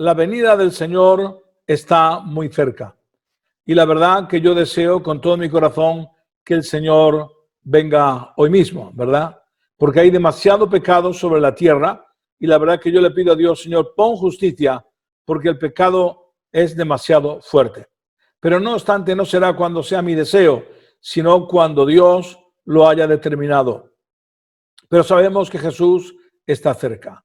la venida del Señor está muy cerca. Y la verdad que yo deseo con todo mi corazón que el Señor venga hoy mismo, ¿verdad? Porque hay demasiado pecado sobre la tierra y la verdad que yo le pido a Dios, Señor, pon justicia, porque el pecado es demasiado fuerte. Pero no obstante, no será cuando sea mi deseo, sino cuando Dios lo haya determinado. Pero sabemos que Jesús está cerca.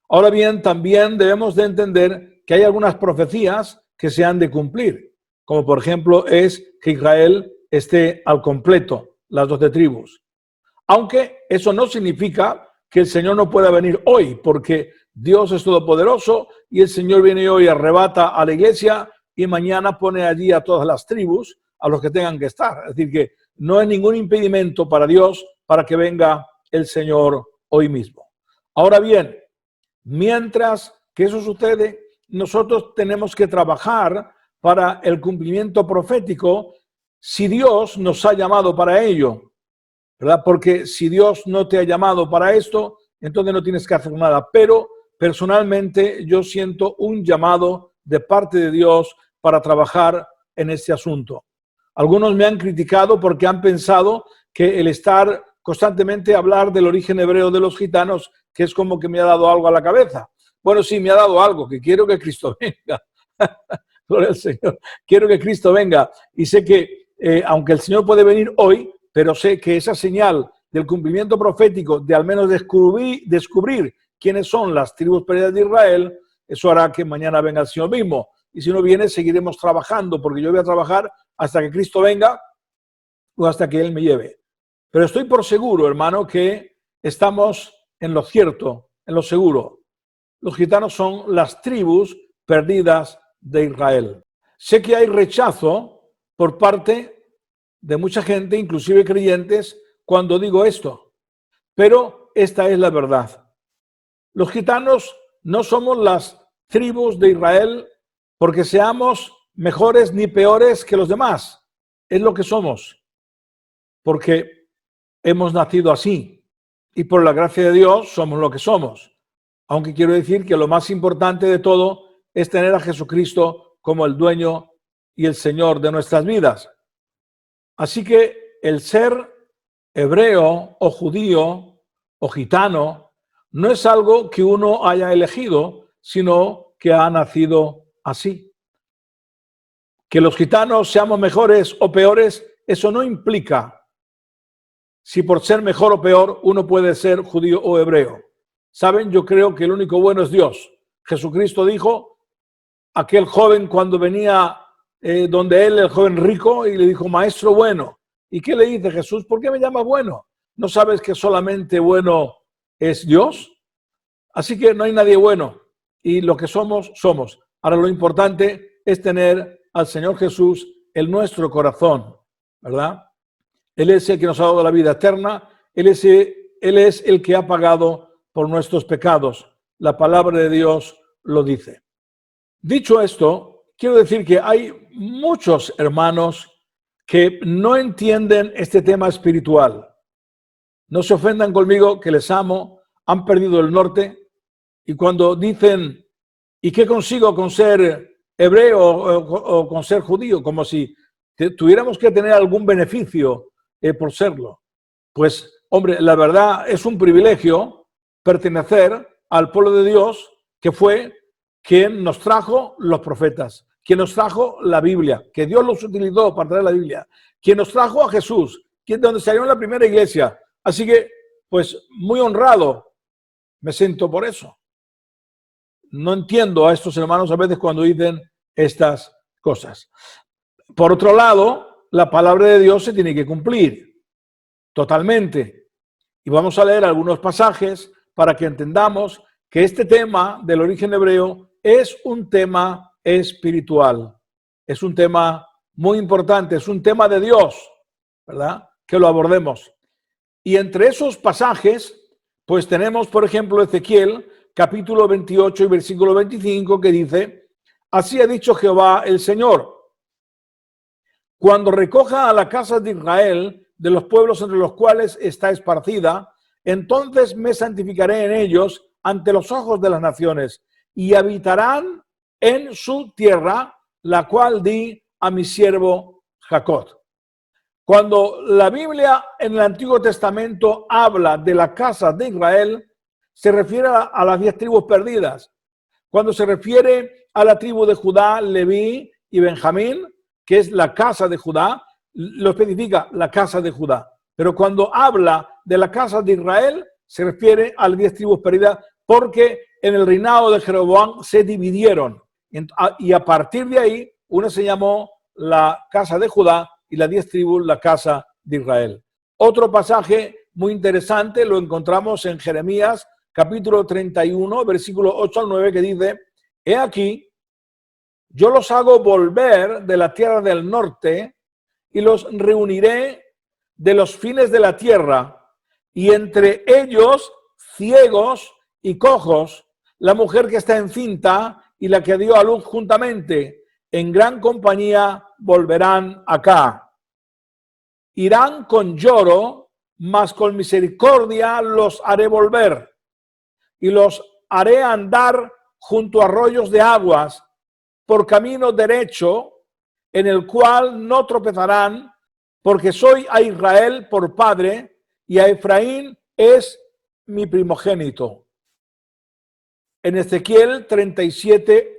Ahora bien, también debemos de entender que hay algunas profecías que se han de cumplir, como por ejemplo es que Israel esté al completo, las 12 tribus. Aunque eso no significa que el Señor no pueda venir hoy, porque Dios es todopoderoso y el Señor viene hoy, arrebata a la iglesia y mañana pone allí a todas las tribus, a los que tengan que estar. Es decir, que no hay ningún impedimento para Dios para que venga el Señor hoy mismo. Ahora bien, mientras que eso sucede, nosotros tenemos que trabajar para el cumplimiento profético si Dios nos ha llamado para ello, ¿verdad? Porque si Dios no te ha llamado para esto, entonces no tienes que hacer nada. Pero personalmente yo siento un llamado de parte de Dios para trabajar en este asunto. Algunos me han criticado porque han pensado que el estar constantemente hablar del origen hebreo de los gitanos, que es como que me ha dado algo a la cabeza. Bueno, sí, me ha dado algo, que quiero que Cristo venga. Gloria al Señor. Quiero que Cristo venga. Y sé que, aunque el Señor puede venir hoy, pero sé que esa señal del cumplimiento profético, de al menos descubrir quiénes son las tribus perdidas de Israel, eso hará que mañana venga el Señor mismo. Y si no viene, seguiremos trabajando, porque yo voy a trabajar hasta que Cristo venga o hasta que Él me lleve. Pero estoy por seguro, hermano, que estamos en lo cierto, en lo seguro. Los gitanos son las tribus perdidas de Israel. Sé que hay rechazo por parte de mucha gente, inclusive creyentes, cuando digo esto, pero esta es la verdad. Los gitanos no somos las tribus de Israel porque seamos mejores ni peores que los demás. Es lo que somos, porque hemos nacido así y por la gracia de Dios somos lo que somos. Aunque quiero decir que lo más importante de todo es tener a Jesucristo como el dueño y el Señor de nuestras vidas. Así que el ser hebreo o judío o gitano no es algo que uno haya elegido, sino que ha nacido así. Que los gitanos seamos mejores o peores, eso no implica si por ser mejor o peor uno puede ser judío o hebreo. ¿Saben? Yo creo que el único bueno es Dios. Jesucristo dijo, aquel joven cuando venía donde él, el joven rico, y le dijo, maestro bueno. ¿Y qué le dice Jesús? ¿Por qué me llamas bueno? ¿No sabes que solamente bueno es Dios? Así que no hay nadie bueno. Y lo que somos, somos. Ahora lo importante es tener al Señor Jesús en nuestro corazón, ¿verdad? Él es el que nos ha dado la vida eterna. Él es el que ha pagado por nuestros pecados. La palabra de Dios lo dice. Dicho esto, quiero decir que hay muchos hermanos que no entienden este tema espiritual. No se ofendan conmigo, que les amo, han perdido el norte, y cuando dicen, ¿y qué consigo con ser hebreo o con ser judío? Como si tuviéramos que tener algún beneficio por serlo. Pues, hombre, la verdad es un privilegio pertenecer al pueblo de Dios, que fue quien nos trajo los profetas, quien nos trajo la Biblia, que Dios los utilizó para traer la Biblia, quien nos trajo a Jesús, quien donde salió la primera iglesia. Así que, pues, muy honrado me siento por eso. No entiendo a estos hermanos a veces cuando dicen estas cosas. Por otro lado, la palabra de Dios se tiene que cumplir totalmente. Y vamos a leer algunos pasajes para que entendamos que este tema del origen hebreo es un tema espiritual. Es un tema muy importante, es un tema de Dios, ¿verdad? Que lo abordemos. Y entre esos pasajes, pues tenemos, por ejemplo, Ezequiel, capítulo 28 y versículo 25, que dice, así ha dicho Jehová el Señor, cuando recoja a la casa de Israel de los pueblos entre los cuales está esparcida, entonces me santificaré en ellos ante los ojos de las naciones y habitarán en su tierra, la cual di a mi siervo Jacob. Cuando la Biblia en el Antiguo Testamento habla de la casa de Israel, se refiere a las 10 tribus perdidas. Cuando se refiere a la tribu de Judá, Leví y Benjamín, que es la casa de Judá, lo especifica la casa de Judá. Pero cuando habla de la casa de Israel, se refiere a las 10 tribus perdidas, porque en el reinado de Jeroboam se dividieron. Y a partir de ahí, una se llamó la casa de Judá y las 10 tribus la casa de Israel. Otro pasaje muy interesante lo encontramos en Jeremías, capítulo 31, versículo 8 al 9, que dice: he aquí, yo los hago volver de la tierra del norte y los reuniré de los fines de la tierra, y entre ellos ciegos y cojos, la mujer que está encinta y la que dio a luz juntamente, en gran compañía volverán acá. Irán con lloro, mas con misericordia los haré volver, y los haré andar junto a arroyos de aguas, por camino derecho, en el cual no tropezarán, porque soy a Israel por padre, y a Efraín es mi primogénito. En Ezequiel 37,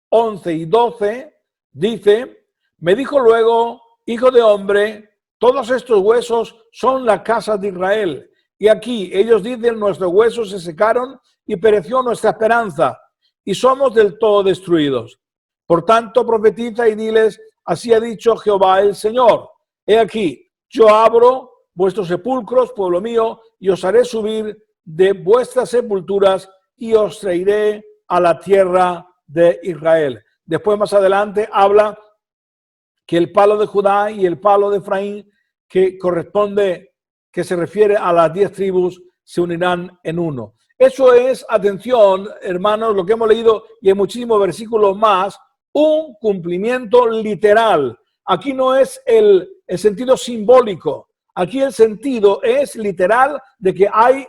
11 y 12 dice: me dijo luego, hijo de hombre, todos estos huesos son la casa de Israel. Y aquí ellos dicen: nuestros huesos se secaron y pereció nuestra esperanza, y somos del todo destruidos. Por tanto, profetiza y diles: así ha dicho Jehová el Señor. He aquí, yo abro vuestros sepulcros, pueblo mío, y os haré subir de vuestras sepulturas y os traeré a la tierra de Israel. Después, más adelante, habla que el palo de Judá y el palo de Efraín, que corresponde, que se refiere a las 10 tribus, se unirán en uno. Eso es, atención, hermanos, lo que hemos leído, y en muchísimos versículos más, un cumplimiento literal. Aquí no es el sentido simbólico, aquí el sentido es literal de que hay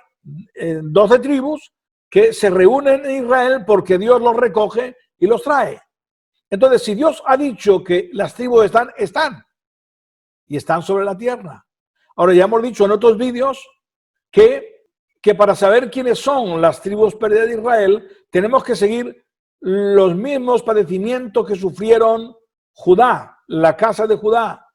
12 tribus que se reúnen en Israel porque Dios los recoge y los trae. Entonces, si Dios ha dicho que las tribus están y están sobre la tierra. Ahora, ya hemos dicho en otros vídeos que para saber quiénes son las tribus perdidas de Israel, tenemos que seguir los mismos padecimientos que sufrieron Judá, la casa de Judá.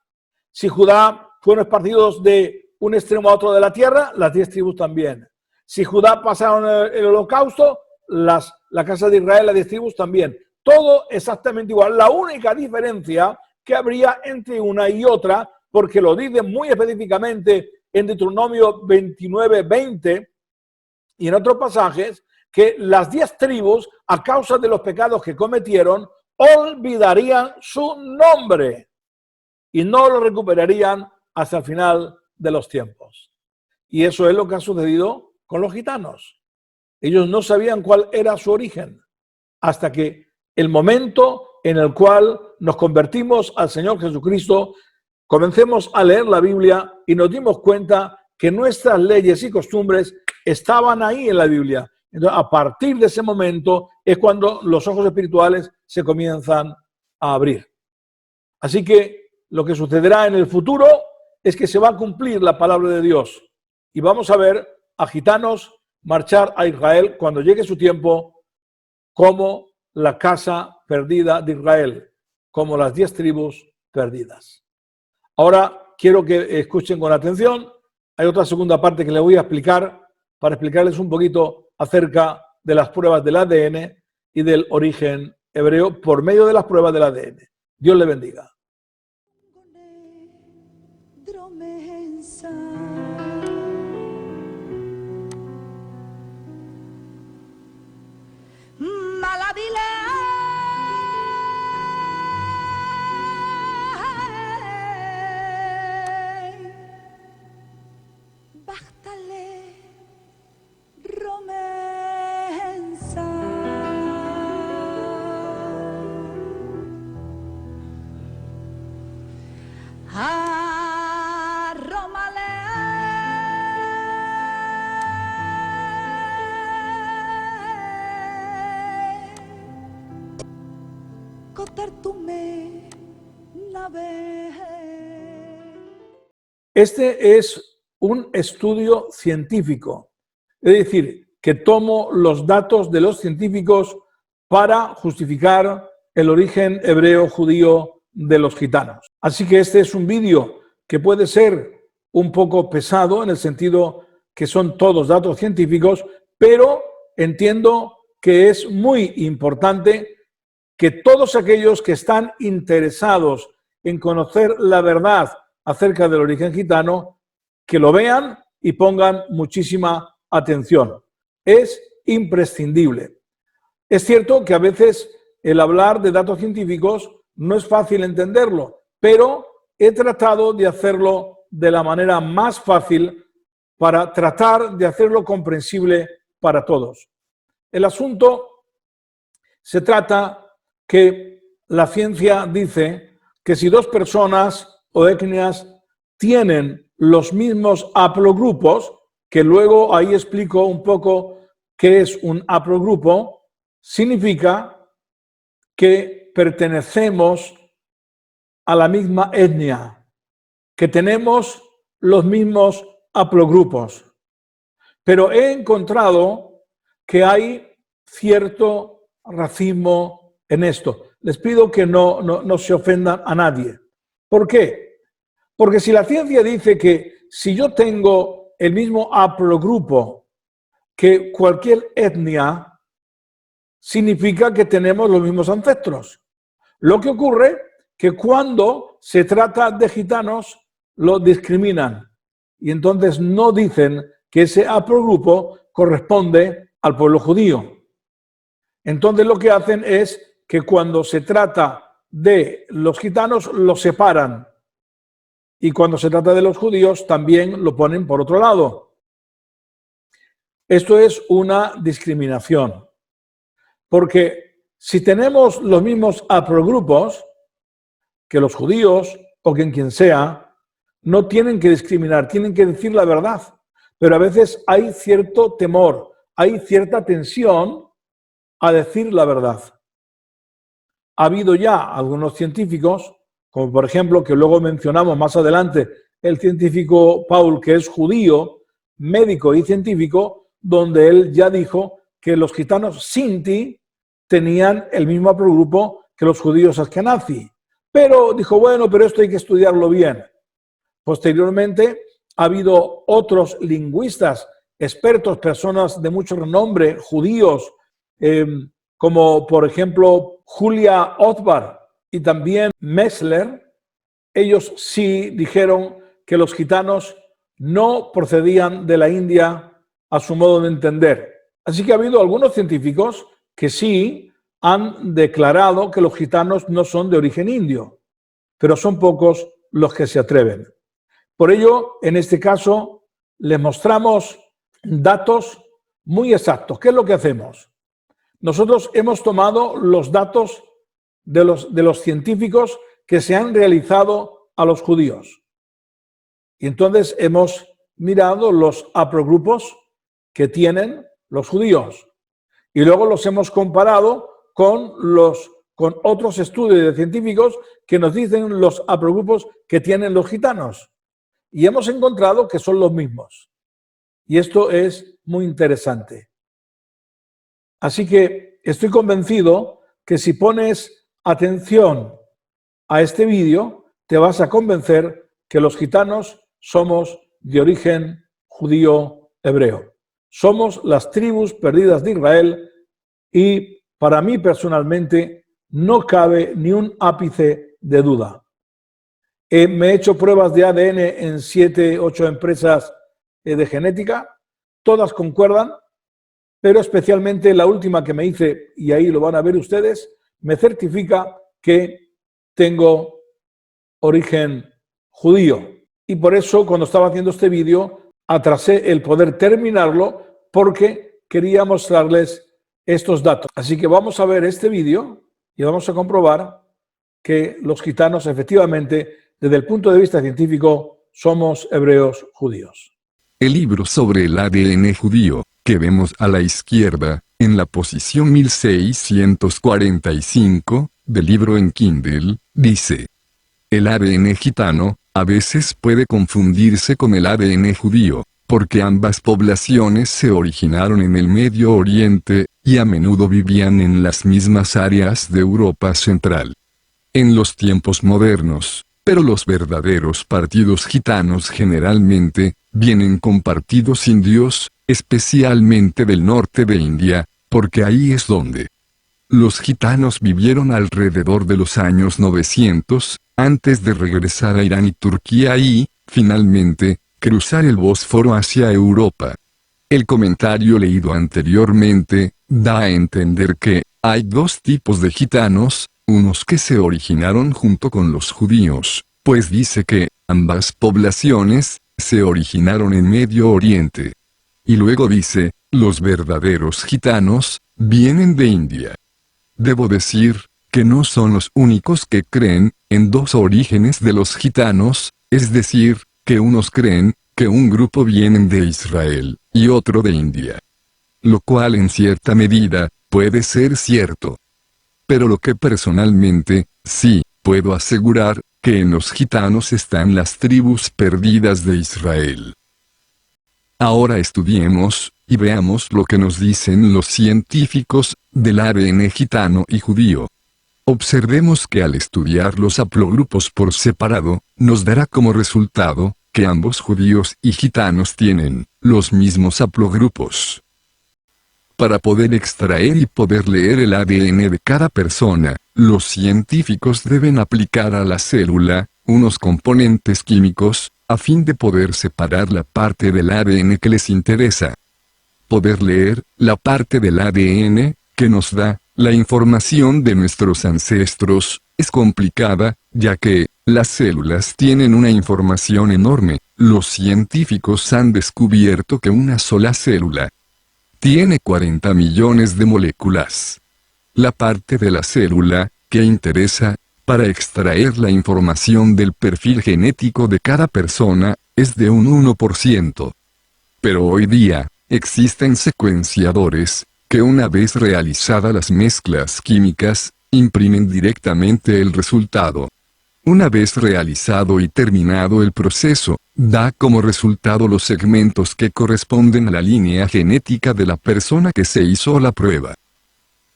Si Judá fueron esparcidos de un extremo a otro de la tierra, las 10 tribus también. Si Judá pasaron el holocausto, la casa de Israel, las 10 tribus también. Todo exactamente igual. La única diferencia que habría entre una y otra, porque lo dice muy específicamente en Deuteronomio 29, 20 y en otros pasajes, que las 10 tribus, a causa de los pecados que cometieron, olvidarían su nombre y no lo recuperarían hasta el final de los tiempos. Y eso es lo que ha sucedido con los gitanos. Ellos no sabían cuál era su origen hasta que el momento en el cual nos convertimos al Señor Jesucristo, comencemos a leer la Biblia y nos dimos cuenta que nuestras leyes y costumbres estaban ahí en la Biblia. Entonces, a partir de ese momento es cuando los ojos espirituales se comienzan a abrir. Así que lo que sucederá en el futuro es que se va a cumplir la palabra de Dios y vamos a ver a gitanos marchar a Israel cuando llegue su tiempo como la casa perdida de Israel, como las 10 tribus perdidas. Ahora quiero que escuchen con atención. Hay otra segunda parte que les voy a explicar para explicarles un poquito acerca de las pruebas del ADN y del origen hebreo por medio de las pruebas del ADN. Dios le bendiga. Este es un estudio científico, es decir, que tomo los datos de los científicos para justificar el origen hebreo judío de los gitanos. Así que este es un vídeo que puede ser un poco pesado en el sentido que son todos datos científicos, pero entiendo que es muy importante que todos aquellos que están interesados en conocer la verdad acerca del origen gitano, que lo vean y pongan muchísima atención. Es imprescindible. Es cierto que a veces el hablar de datos científicos no es fácil entenderlo, pero he tratado de hacerlo de la manera más fácil para tratar de hacerlo comprensible para todos. El asunto se trata que la ciencia dice que si dos personas o etnias tienen los mismos haplogrupos, que luego ahí explico un poco qué es un haplogrupo, significa que pertenecemos a la misma etnia, que tenemos los mismos haplogrupos. Pero he encontrado que hay cierto racismo en esto. Les pido que no se ofendan a nadie. ¿Por qué? Porque si la ciencia dice que si yo tengo el mismo haplogrupo que cualquier etnia, significa que tenemos los mismos ancestros. Lo que ocurre que cuando se trata de gitanos, lo discriminan y entonces no dicen que ese haplogrupo corresponde al pueblo judío. Entonces lo que hacen es que cuando se trata de los gitanos, los separan. Y cuando se trata de los judíos, también lo ponen por otro lado. Esto es una discriminación. Porque si tenemos los mismos haplogrupos, que los judíos o quien sea, no tienen que discriminar, tienen que decir la verdad. Pero a veces hay cierto temor, hay cierta tensión a decir la verdad. Ha habido ya algunos científicos, como por ejemplo, que luego mencionamos más adelante, el científico Paul, que es judío, médico y científico, donde él ya dijo que los gitanos Sinti tenían el mismo haplogrupo que los judíos Askenazi. Pero dijo, bueno, pero esto hay que estudiarlo bien. Posteriormente, ha habido otros lingüistas, expertos, personas de mucho renombre, judíos, como por ejemplo Julia Othbar y también Messler. Ellos sí dijeron que los gitanos no procedían de la India a su modo de entender. Así que ha habido algunos científicos que sí han declarado que los gitanos no son de origen indio, pero son pocos los que se atreven. Por ello, en este caso, les mostramos datos muy exactos. ¿Qué es lo que hacemos? Nosotros hemos tomado los datos de los científicos que se han realizado a los judíos. Y entonces hemos mirado los haplogrupos que tienen los judíos. Y luego los hemos comparado con otros estudios de científicos que nos dicen los haplogrupos que tienen los gitanos. Y hemos encontrado que son los mismos. Y esto es muy interesante. Así que estoy convencido que si pones atención a este vídeo, te vas a convencer que los gitanos somos de origen judío hebreo. Somos las tribus perdidas de Israel y para mí personalmente no cabe ni un ápice de duda. Me he hecho pruebas de ADN en 7, 8 empresas de genética, todas concuerdan, pero especialmente la última que me hice, y ahí lo van a ver ustedes, me certifica que tengo origen judío. Y por eso, cuando estaba haciendo este vídeo, atrasé el poder terminarlo porque quería mostrarles estos datos. Así que vamos a ver este vídeo y vamos a comprobar que los gitanos efectivamente, desde el punto de vista científico, somos hebreos judíos. El libro sobre el ADN judío, que vemos a la izquierda, en la posición 1645, del libro en Kindle, dice: el ADN gitano, a veces puede confundirse con el ADN judío, porque ambas poblaciones se originaron en el Medio Oriente, y a menudo vivían en las mismas áreas de Europa Central. En los tiempos modernos, pero los verdaderos partidos gitanos generalmente, vienen con partidos indios, especialmente del norte de India, porque ahí es donde los gitanos vivieron alrededor de los años 900, antes de regresar a Irán y Turquía y, finalmente, cruzar el Bósforo hacia Europa. El comentario leído anteriormente, da a entender que, hay dos tipos de gitanos, unos que se originaron junto con los judíos, pues dice que, ambas poblaciones, se originaron en Medio Oriente. Y luego dice, los verdaderos gitanos, vienen de India. Debo decir, que no son los únicos que creen, en dos orígenes de los gitanos, es decir, que unos creen, que un grupo vienen de Israel, y otro de India. Lo cual en cierta medida, puede ser cierto. Pero lo que personalmente, sí, puedo asegurar, que en los gitanos están las tribus perdidas de Israel. Ahora estudiemos, y veamos lo que nos dicen los científicos, del ADN gitano y judío. Observemos que al estudiar los haplogrupos por separado, nos dará como resultado, que ambos judíos y gitanos tienen, los mismos haplogrupos. Para poder extraer y poder leer el ADN de cada persona, los científicos deben aplicar a la célula, unos componentes químicos, a fin de poder separar la parte del ADN que les interesa. Poder leer, la parte del ADN, que nos da, la información de nuestros ancestros, es complicada, ya que, las células tienen una información enorme. Los científicos han descubierto que una sola célula tiene 40 millones de moléculas. La parte de la célula, que interesa, para extraer la información del perfil genético de cada persona, es de un 1%. Pero hoy día, existen secuenciadores, que una vez realizadas las mezclas químicas, imprimen directamente el resultado. Una vez realizado y terminado el proceso, da como resultado los segmentos que corresponden a la línea genética de la persona que se hizo la prueba.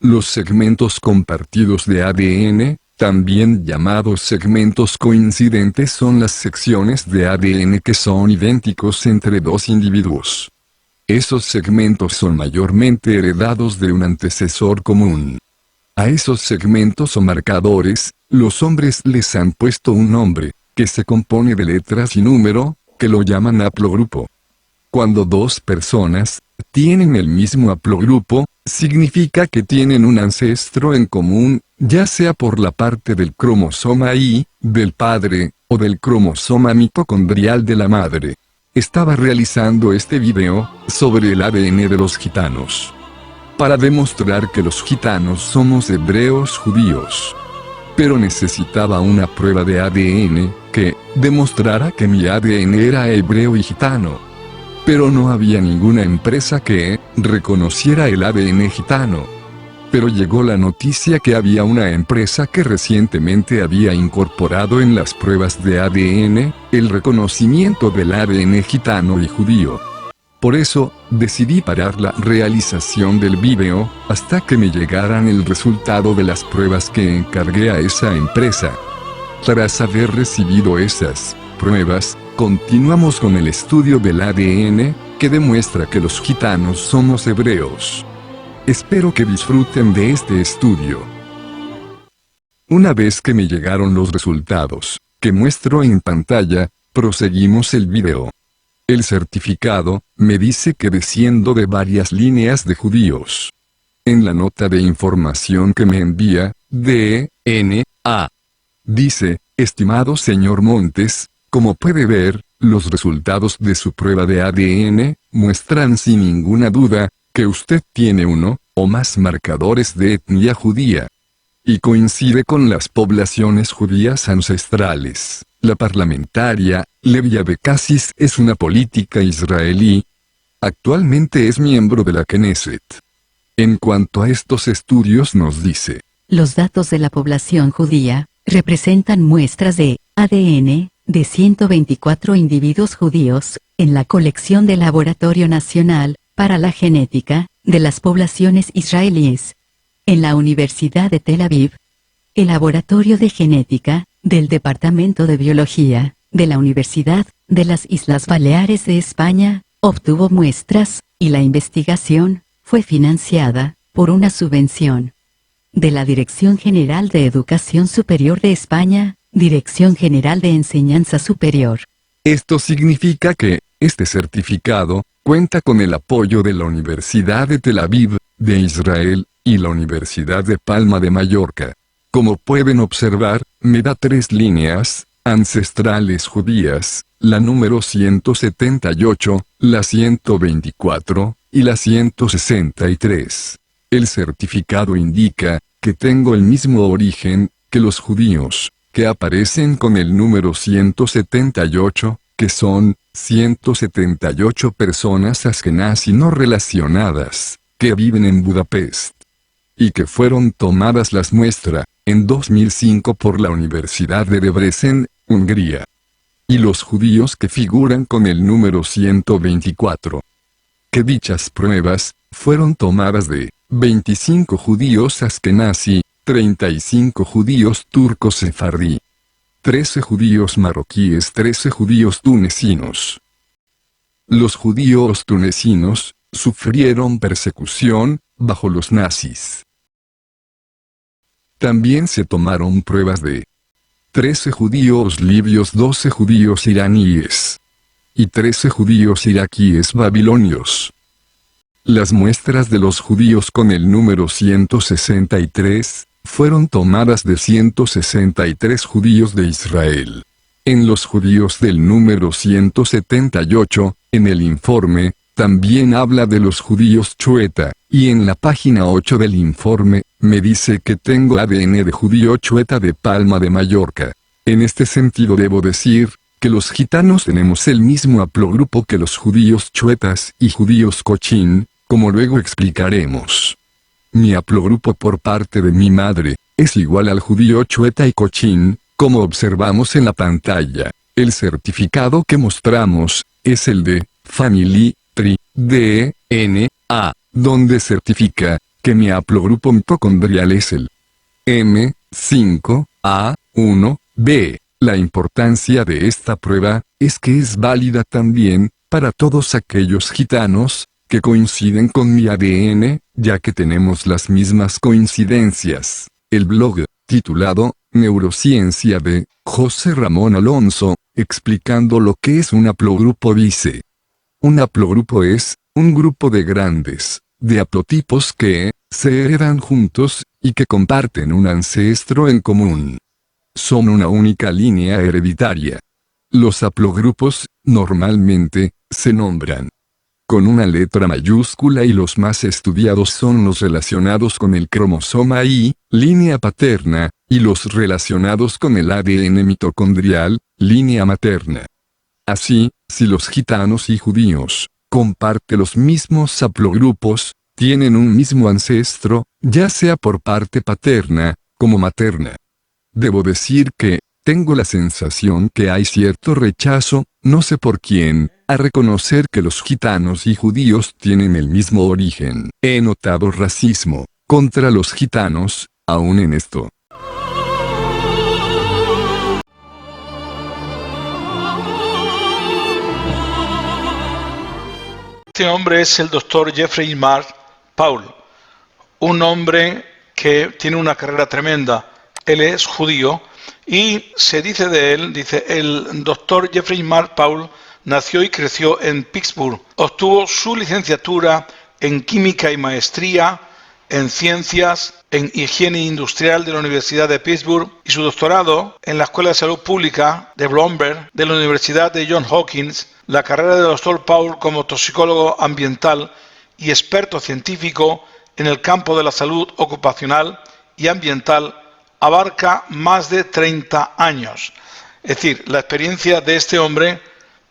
Los segmentos compartidos de ADN, también llamados segmentos coincidentes, son las secciones de ADN que son idénticos entre dos individuos. Esos segmentos son mayormente heredados de un antecesor común. A esos segmentos o marcadores, los hombres les han puesto un nombre, que se compone de letras y número, que lo llaman haplogrupo. Cuando dos personas tienen el mismo haplogrupo, significa que tienen un ancestro en común, ya sea por la parte del cromosoma Y, del padre, o del cromosoma mitocondrial de la madre. Estaba realizando este video, sobre el ADN de los gitanos, para demostrar que los gitanos somos hebreos judíos. Pero necesitaba una prueba de ADN, que demostrara que mi ADN era hebreo y gitano. Pero no había ninguna empresa que reconociera el ADN gitano. Pero llegó la noticia que había una empresa que recientemente había incorporado en las pruebas de ADN, el reconocimiento del ADN gitano y judío. Por eso, decidí parar la realización del video, hasta que me llegaran el resultado de las pruebas que encargué a esa empresa. Tras haber recibido esas pruebas, continuamos con el estudio del ADN, que demuestra que los gitanos somos hebreos. Espero que disfruten de este estudio. Una vez que me llegaron los resultados, que muestro en pantalla, proseguimos el video. El certificado, me dice que desciendo de varias líneas de judíos. En la nota de información que me envía, DNA, dice, estimado señor Montes, como puede ver, los resultados de su prueba de ADN, muestran sin ninguna duda, que usted tiene uno, o más marcadores de etnia judía. Y coincide con las poblaciones judías ancestrales. La parlamentaria, Levi Abekasis, es una política israelí. Actualmente es miembro de la Knesset. En cuanto a estos estudios nos dice, Los datos de la población judía representan muestras de ADN de 124 individuos judíos en la colección del Laboratorio Nacional para la Genética de las Poblaciones Israelíes en la Universidad de Tel Aviv. El Laboratorio de Genética del Departamento de Biología de la Universidad de las Islas Baleares de España obtuvo muestras, y la investigación fue financiada por una subvención de la Dirección General de Educación Superior de España, Dirección General de Enseñanza Superior. Esto significa que este certificado cuenta con el apoyo de la Universidad de Tel Aviv, de Israel, y la Universidad de Palma de Mallorca. Como pueden observar, me da 3 líneas ancestrales judías, la número 178, la 124, y la 163. El certificado indica que tengo el mismo origen que los judíos, que aparecen con el número 178, que son 178 personas askenazí no relacionadas, que viven en Budapest, y que fueron tomadas las muestras en 2005 por la Universidad de Debrecen, Hungría. Y los judíos que figuran con el número 124. Que dichas pruebas fueron tomadas de 25 judíos askenazí, 35 judíos turcos sefardí, 13 judíos marroquíes, 13 judíos tunecinos. Los judíos tunecinos sufrieron persecución bajo los nazis. También se tomaron pruebas de 13 judíos libios, 12 judíos iraníes y 13 judíos iraquíes babilonios. Las muestras de los judíos con el número 163 fueron tomadas de 163 judíos de Israel. En los judíos del número 178, en el informe, también habla de los judíos chueta, y en la página 8 del informe, me dice que tengo ADN de judío chueta de Palma de Mallorca. En este sentido debo decir, que los gitanos tenemos el mismo haplogrupo que los judíos chuetas y judíos cochín, como luego explicaremos. Mi haplogrupo por parte de mi madre, es igual al judío chueta y cochín, como observamos en la pantalla. El certificado que mostramos, es el de Family Tree DNA, donde certifica que mi haplogrupo mitocondrial es el M5A1B. La importancia de esta prueba, es que es válida también, para todos aquellos gitanos, que coinciden con mi ADN, ya que tenemos las mismas coincidencias. El blog, titulado, Neurociencia de, José Ramón Alonso, explicando lo que es un haplogrupo dice. Un haplogrupo es, un grupo de grandes, de haplotipos que, se heredan juntos, y que comparten un ancestro en común. Son una única línea hereditaria. Los haplogrupos, normalmente, se nombran con una letra mayúscula y los más estudiados son los relacionados con el cromosoma Y, línea paterna, y los relacionados con el ADN mitocondrial, línea materna. Así, si los gitanos y judíos comparten los mismos haplogrupos, tienen un mismo ancestro, ya sea por parte paterna, como materna. Debo decir que, tengo la sensación que hay cierto rechazo, no sé por quién, a reconocer que los gitanos y judíos tienen el mismo origen. He notado racismo contra los gitanos, aún en esto. Este hombre es el doctor Jeffrey Mark Paul, un hombre que tiene una carrera tremenda. Él es judío y se dice de él, dice, el doctor Jeffrey Mark Paul nació y creció en Pittsburgh. Obtuvo su licenciatura en química y maestría en ciencias en higiene industrial de la Universidad de Pittsburgh y su doctorado en la Escuela de Salud Pública de Bloomberg de la Universidad de Johns Hopkins. La carrera del doctor Paul como toxicólogo ambiental y experto científico en el campo de la salud ocupacional y ambiental abarca más de 30 años. Es decir, la experiencia de este hombre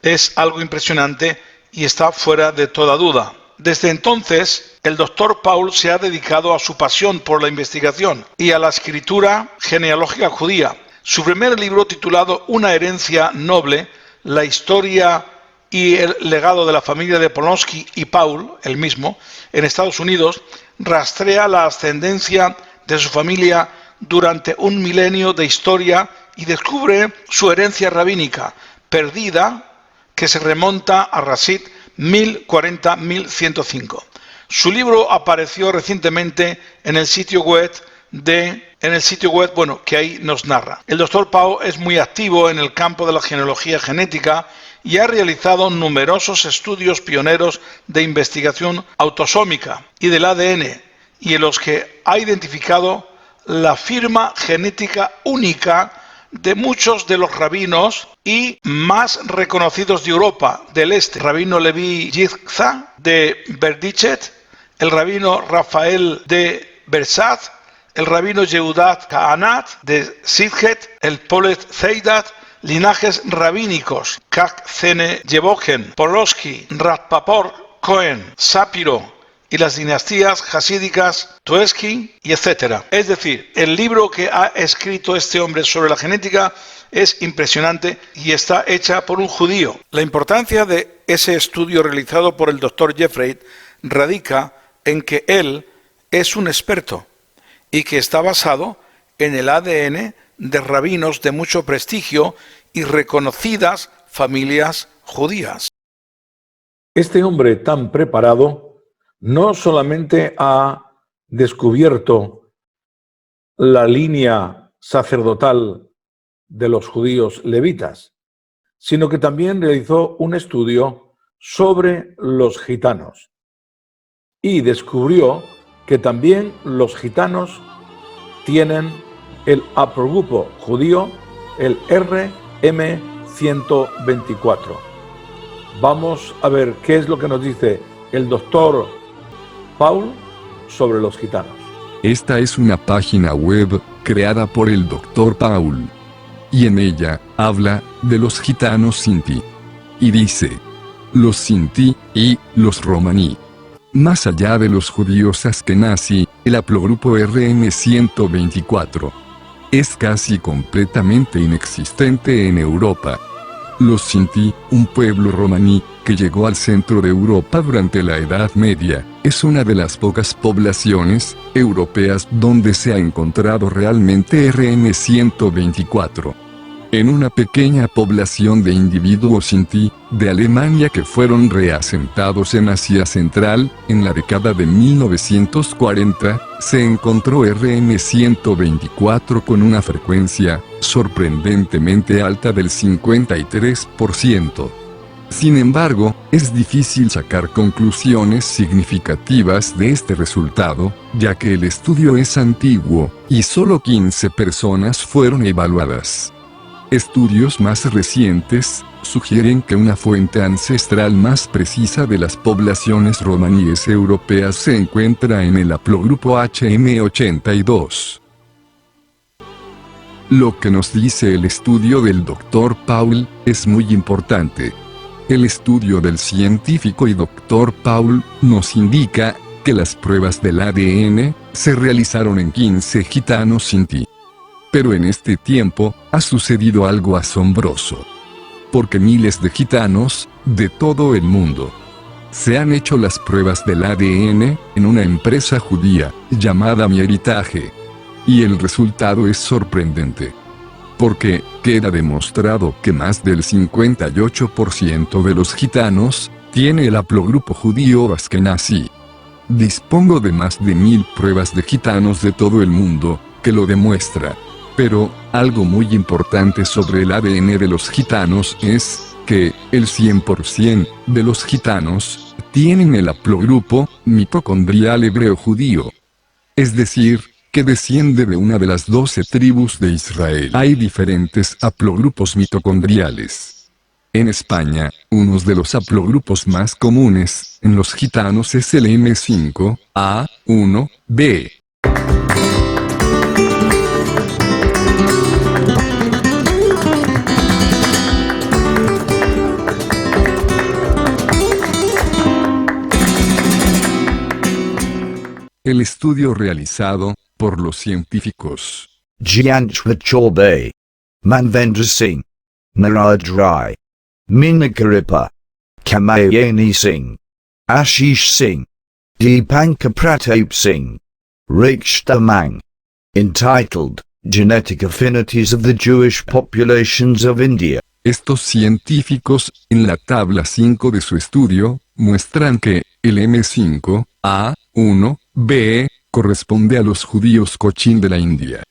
es algo impresionante y está fuera de toda duda. Desde entonces, el Dr. Paul se ha dedicado a su pasión por la investigación y a la escritura genealógica judía. Su primer libro, titulado Una herencia noble, la historia y el legado de la familia de Polonsky y Paul, el mismo, en Estados Unidos, rastrea la ascendencia de su familia durante un milenio de historia y descubre su herencia rabínica, perdida, que se remonta a Rashid 1040-1105. Su libro apareció recientemente en el sitio web que ahí nos narra. El Dr. Paul es muy activo en el campo de la genealogía genética y ha realizado numerosos estudios pioneros de investigación autosómica y del ADN, y en los que ha identificado la firma genética única de muchos de los rabinos y más reconocidos de Europa del Este: rabino Levi Yitzhak de Berdichet, el rabino Rafael de Bersat, el rabino Yehudat Kahanat de Sidhet, el Polet Zeidat, linajes rabínicos: Kak Zene Yebochen, Polonsky, Ratpapor, Cohen, Sapiro, y las dinastías hasídicas, Tuesky y etc. Es decir, el libro que ha escrito este hombre sobre la genética es impresionante y está hecha por un judío. La importancia de ese estudio realizado por el Dr. Jeffrey radica en que él es un experto y que está basado en el ADN de rabinos de mucho prestigio y reconocidas familias judías. Este hombre tan preparado no solamente ha descubierto la línea sacerdotal de los judíos levitas, sino que también realizó un estudio sobre los gitanos y descubrió que también los gitanos tienen el haplogrupo judío, el RM124. Vamos a ver qué es lo que nos dice el doctor Paul sobre los gitanos. Esta es una página web creada por el Dr. Paul, y en ella habla de los gitanos Sinti. Y dice: los Sinti y los romaní. Más allá de los judíos askenazi, el haplogrupo RM124 es casi completamente inexistente en Europa. Los Sinti, un pueblo romaní que llegó al centro de Europa durante la Edad Media, es una de las pocas poblaciones europeas donde se ha encontrado realmente RM124. En una pequeña población de individuos Sinti de Alemania que fueron reasentados en Asia Central, en la década de 1940, se encontró RM124 con una frecuencia sorprendentemente alta del 53%. Sin embargo, es difícil sacar conclusiones significativas de este resultado, ya que el estudio es antiguo, y solo 15 personas fueron evaluadas. Estudios más recientes sugieren que una fuente ancestral más precisa de las poblaciones romaníes europeas se encuentra en el haplogrupo HM82. Lo que nos dice el estudio del Dr. Paul es muy importante. El estudio del científico y Dr. Paul nos indica que las pruebas del ADN se realizaron en 15 gitanos Sinti. Pero en este tiempo, ha sucedido algo asombroso. Porque miles de gitanos, de todo el mundo, se han hecho las pruebas del ADN, en una empresa judía, llamada MyHeritage. Y el resultado es sorprendente. Porque, queda demostrado que más del 58% de los gitanos, tiene el haplogrupo judío askenazi. Dispongo de más de 1000 pruebas de gitanos de todo el mundo, que lo demuestra. Pero, algo muy importante sobre el ADN de los gitanos es, que, el 100% de los gitanos, tienen el haplogrupo mitocondrial hebreo judío. Es decir, que desciende de una de las 12 tribus de Israel. Hay diferentes haplogrupos mitocondriales. En España, uno de los haplogrupos más comunes, en los gitanos es el M5A1B. El estudio realizado por los científicos Jyanshvat Chaubey, Manvendra Singh, Narad Rai, Minakaripa, Kamayani Singh, Ashish Singh, Deepanka Pratap Singh, Rakshta Mang, entitled Genetic Affinities of the Jewish Populations of India. Estos científicos, en la tabla 5 de su estudio, muestran que el M5A1B corresponde a los judíos Cochin de la India.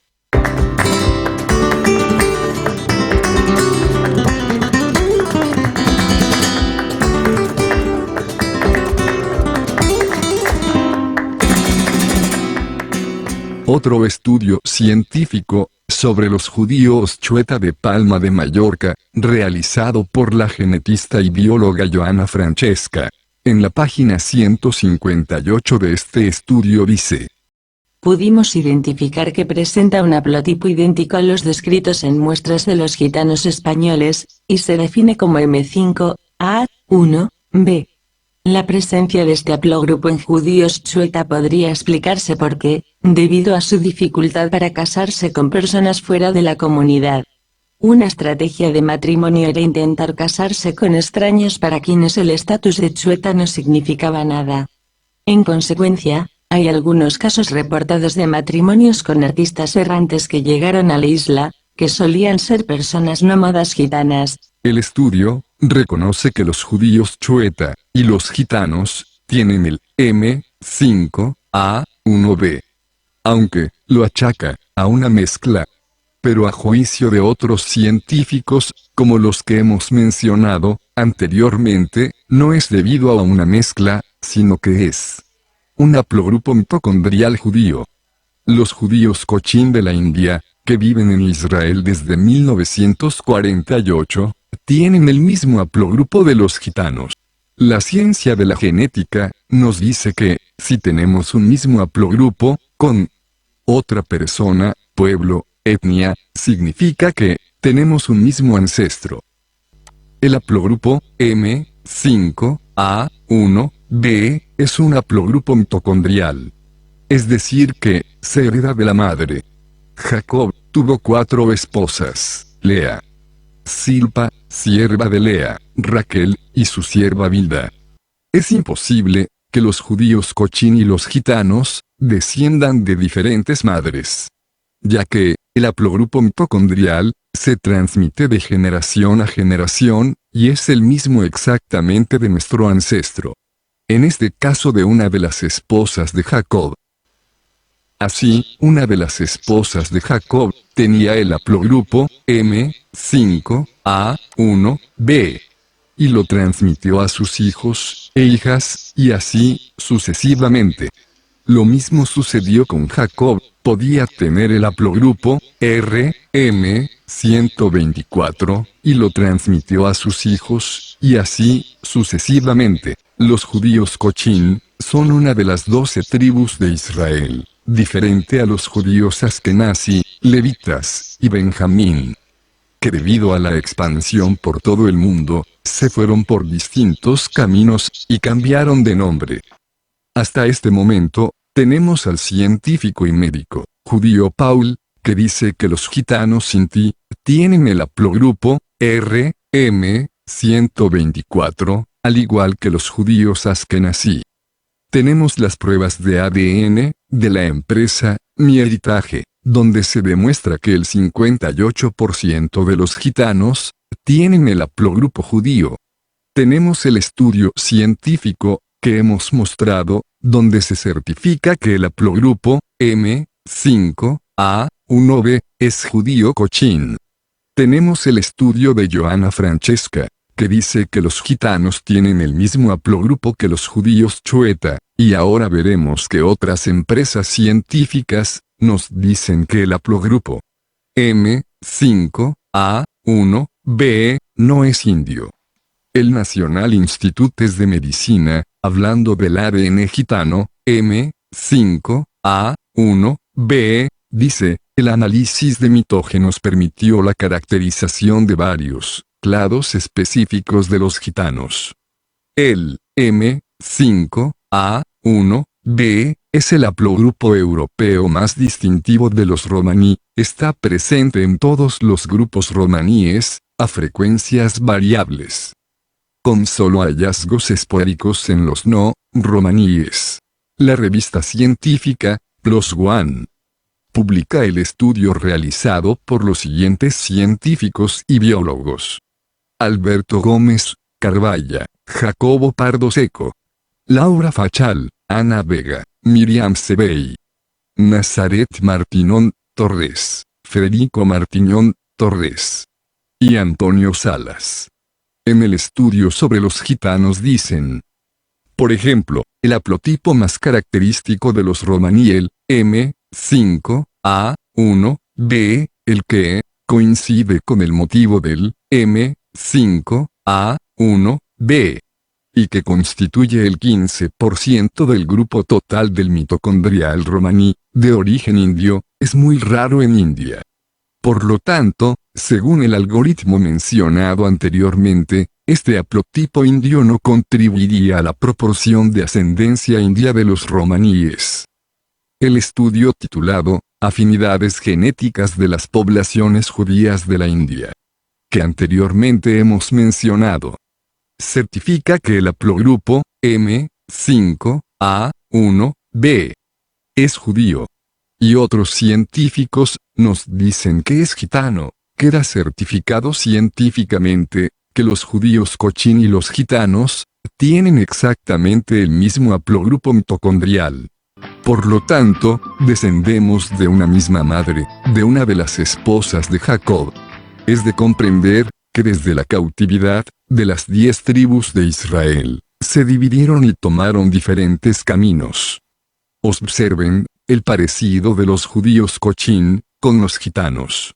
Otro estudio científico sobre los judíos Chueta de Palma de Mallorca, realizado por la genetista y bióloga Joana Francesca. En la página 158 de este estudio dice: pudimos identificar que presenta un haplotipo idéntico a los descritos en muestras de los gitanos españoles, y se define como M5A1B. La presencia de este haplogrupo en judíos Chueta podría explicarse porque, debido a su dificultad para casarse con personas fuera de la comunidad, una estrategia de matrimonio era intentar casarse con extraños para quienes el estatus de Chueta no significaba nada. En consecuencia, hay algunos casos reportados de matrimonios con artistas errantes que llegaron a la isla, que solían ser personas nómadas gitanas. El estudio reconoce que los judíos Chueta y los gitanos tienen el M5A1B, aunque lo achaca a una mezcla. Pero a juicio de otros científicos, como los que hemos mencionado anteriormente, no es debido a una mezcla, sino que es un haplogrupo mitocondrial judío. Los judíos Cochin de la India, que viven en Israel desde 1948, tienen el mismo haplogrupo de los gitanos. La ciencia de la genética nos dice que, si tenemos un mismo haplogrupo con otra persona, pueblo, etnia, significa que tenemos un mismo ancestro. El haplogrupo M5A1B es un haplogrupo mitocondrial. Es decir que, se hereda de la madre. Jacob tuvo 4 esposas: Lea, Silpa, sierva de Lea, Raquel, y su sierva Bilda. Es imposible que los judíos Cochin y los gitanos desciendan de diferentes madres, ya que el haplogrupo mitocondrial se transmite de generación a generación, y es el mismo exactamente de nuestro ancestro. En este caso de una de las esposas de Jacob. Así, una de las esposas de Jacob tenía el haplogrupo M5A1B, y lo transmitió a sus hijos e hijas, y así sucesivamente. Lo mismo sucedió con Jacob, podía tener el haplogrupo RM124, y lo transmitió a sus hijos, y así sucesivamente. Los judíos Cochin son una de las 12 tribus de Israel, diferente a los judíos Askenazi, levitas y Benjamín, que debido a la expansión por todo el mundo, se fueron por distintos caminos y cambiaron de nombre. Hasta este momento, tenemos al científico y médico judío Paul, que dice que los gitanos Sinti tienen el haplogrupo RM124, al igual que los judíos Askenazi. Tenemos las pruebas de ADN de la empresa Mi Heritage, donde se demuestra que el 58% de los gitanos tienen el haplogrupo judío. Tenemos el estudio científico que hemos mostrado, donde se certifica que el haplogrupo M5A1B es judío Cochin. Tenemos el estudio de Joana Francesca, que dice que los gitanos tienen el mismo haplogrupo que los judíos Chueta, y ahora veremos que otras empresas científicas nos dicen que el haplogrupo M5A1B no es indio. El National Institutes de Medicina, hablando del ADN gitano, M5A1B, dice: el análisis de mitógenos permitió la caracterización de varios clados específicos de los gitanos. El M5A1B B, es el haplogrupo europeo más distintivo de los romaní, está presente en todos los grupos romaníes, a frecuencias variables, con solo hallazgos esporádicos en los no romaníes. La revista científica, PLOS ONE, publica el estudio realizado por los siguientes científicos y biólogos: Alberto Gómez Carvalla, Jacobo Pardo Seco, Laura Fachal, Ana Vega, Miriam Sebey, Nazaret Martinón Torres, Federico Martiñón Torres y Antonio Salas. En el estudio sobre los gitanos dicen, por ejemplo, el haplotipo más característico de los romaní, el M5A1B, el que coincide con el motivo del M5A1B, y que constituye el 15% del grupo total del mitocondrial romaní, de origen indio, es muy raro en India. Por lo tanto, según el algoritmo mencionado anteriormente, este haplotipo indio no contribuiría a la proporción de ascendencia india de los romaníes. El estudio titulado Afinidades genéticas de las poblaciones judías de la India, que anteriormente hemos mencionado, certifica que el haplogrupo M5A1B es judío. Y otros científicos nos dicen que es gitano. Queda certificado científicamente que los judíos cochín y los gitanos tienen exactamente el mismo haplogrupo mitocondrial. Por lo tanto, descendemos de una misma madre, de una de las esposas de Jacob. Es de comprender que desde la cautividad, de las 10 tribus de Israel, se dividieron y tomaron diferentes caminos. Observen el parecido de los judíos cochín con los gitanos.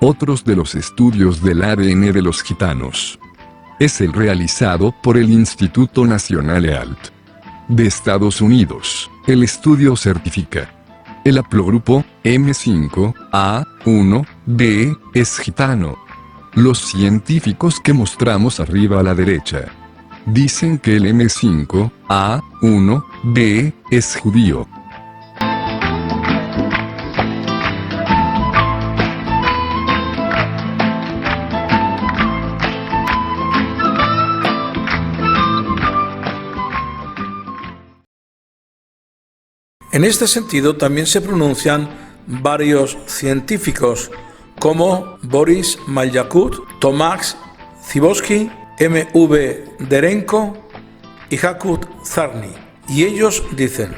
Otros de los estudios del ADN de los gitanos es el realizado por el Instituto Nacional EALT de Estados Unidos. El estudio certifica el haplogrupo M5A1B es gitano. Los científicos que mostramos arriba a la derecha dicen que el M5A1B es judío. En este sentido también se pronuncian varios científicos como Boris Malyakut, Tomás Zybowski, M.V. Derenko y Jakub Czarny. Y ellos dicen,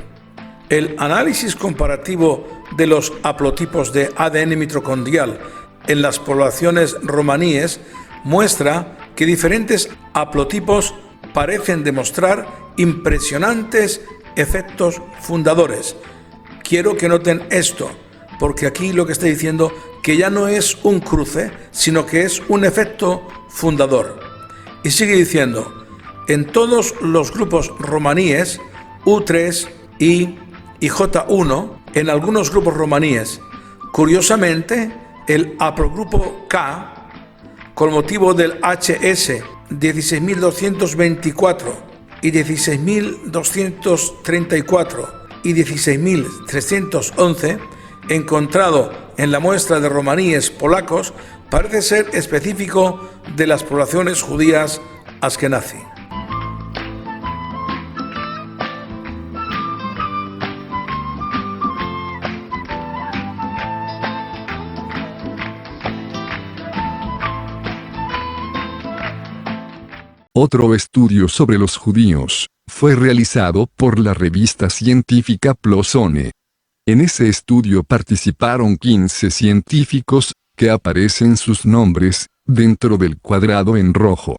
el análisis comparativo de los haplotipos de ADN mitocondrial en las poblaciones romaníes muestra que diferentes haplotipos parecen demostrar impresionantes efectos fundadores. Quiero que noten esto, porque aquí lo que está diciendo que ya no es un cruce, sino que es un efecto fundador. Y sigue diciendo, en todos los grupos romaníes, U3, I y J1, en algunos grupos romaníes, curiosamente, el haplogrupo K, con motivo del HS 16.224, y 16.234 y 16.311, encontrado en la muestra de romaníes polacos, parece ser específico de las poblaciones judías askenazi. Otro estudio sobre los judíos fue realizado por la revista científica PLOS ONE. En ese estudio participaron 15 científicos, que aparecen sus nombres dentro del cuadrado en rojo.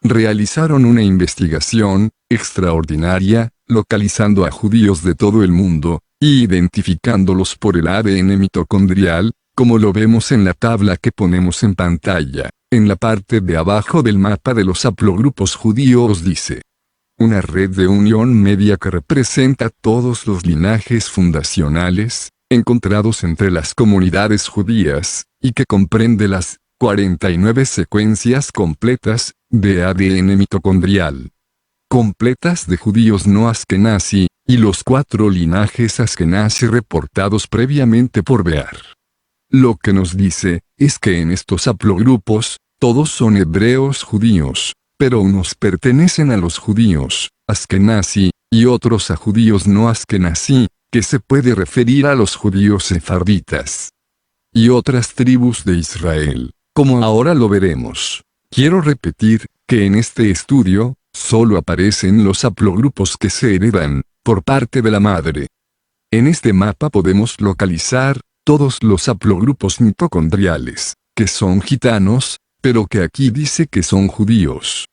Realizaron una investigación extraordinaria, localizando a judíos de todo el mundo, y identificándolos por el ADN mitocondrial, como lo vemos en la tabla que ponemos en pantalla. En la parte de abajo del mapa de los haplogrupos judíos dice: una red de unión media que representa todos los linajes fundacionales, encontrados entre las comunidades judías, y que comprende las 49 secuencias completas de ADN mitocondrial. Completas de judíos no askenazi, y los 4 linajes askenazi reportados previamente por Bear. Lo que nos dice, es que en estos haplogrupos, todos son hebreos judíos, pero unos pertenecen a los judíos, askenazi, y otros a judíos no askenazi, que se puede referir a los judíos sefarditas. Y otras tribus de Israel, como ahora lo veremos. Quiero repetir, que en este estudio, solo aparecen los haplogrupos que se heredan, por parte de la madre. En este mapa podemos localizar, todos los haplogrupos mitocondriales, que son gitanos, pero que aquí dice que son judíos.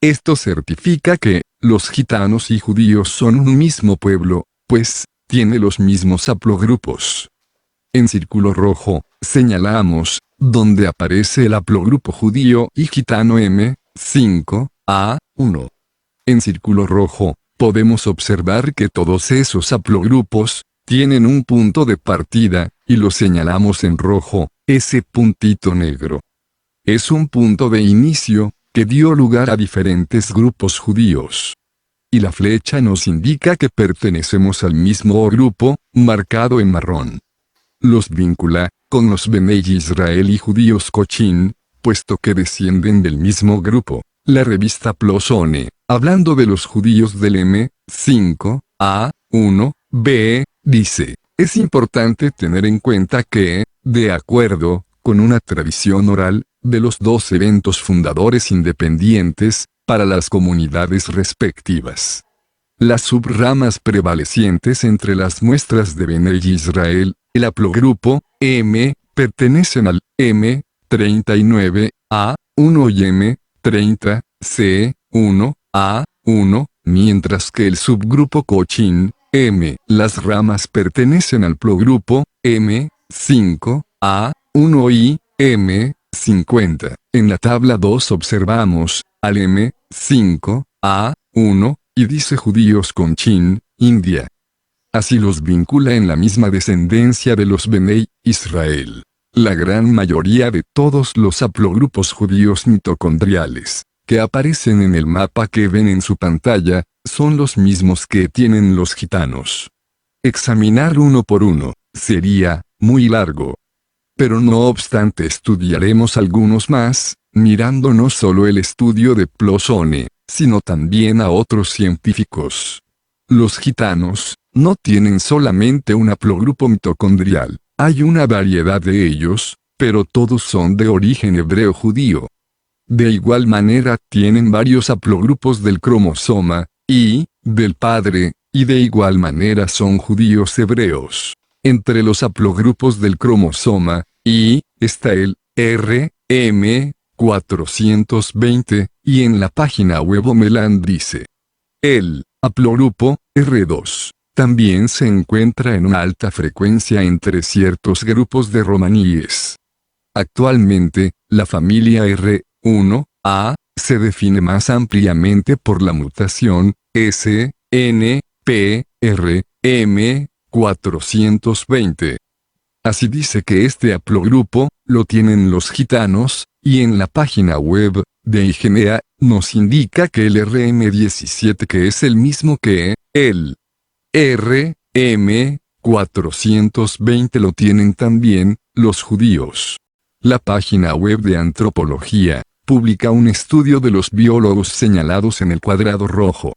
Esto certifica que, los gitanos y judíos son un mismo pueblo, pues, tiene los mismos haplogrupos. En círculo rojo, señalamos, donde aparece el haplogrupo judío y gitano M5A1. En círculo rojo, podemos observar que todos esos haplogrupos, tienen un punto de partida, y lo señalamos en rojo, ese puntito negro. Es un punto de inicio, que dio lugar a diferentes grupos judíos. Y la flecha nos indica que pertenecemos al mismo grupo, marcado en marrón. Los vincula, con los Benei Israel y judíos Cochin, puesto que descienden del mismo grupo. La revista Plosone, hablando de los judíos del M5A1B, dice, es importante tener en cuenta que, de acuerdo con una tradición oral, de los 2 eventos fundadores independientes, para las comunidades respectivas. Las subramas prevalecientes entre las muestras de Benei Israel, el haplogrupo M, pertenecen al M39A1 y M30C1A1, mientras que el subgrupo Cochin, M, las ramas pertenecen al haplogrupo M5A1 y M50. En la tabla 2 observamos, al M5A1, y dice judíos Cochin, India. Así los vincula en la misma descendencia de los Benei Israel. La gran mayoría de todos los haplogrupos judíos mitocondriales, que aparecen en el mapa que ven en su pantalla, son los mismos que tienen los gitanos. Examinar uno por uno, sería, muy largo. Pero no obstante estudiaremos algunos más, mirando no solo el estudio de Plosone, sino también a otros científicos. Los gitanos, no tienen solamente un haplogrupo mitocondrial, hay una variedad de ellos, pero todos son de origen hebreo-judío. De igual manera tienen varios haplogrupos del cromosoma, Y, del padre, y de igual manera son judíos hebreos. Entre los haplogrupos del cromosoma, Y, está el RM420, y en la página web Omeland dice. El haplogrupo R2 también se encuentra en una alta frecuencia entre ciertos grupos de romaníes. Actualmente, la familia R1A se define más ampliamente por la mutación SNPRM420. Así dice que este haplogrupo lo tienen los gitanos, y en la página web de IGNEA nos indica que el RM17, que es el mismo que el RM420, lo tienen también los judíos. La página web de Antropología publica un estudio de los biólogos señalados en el cuadrado rojo.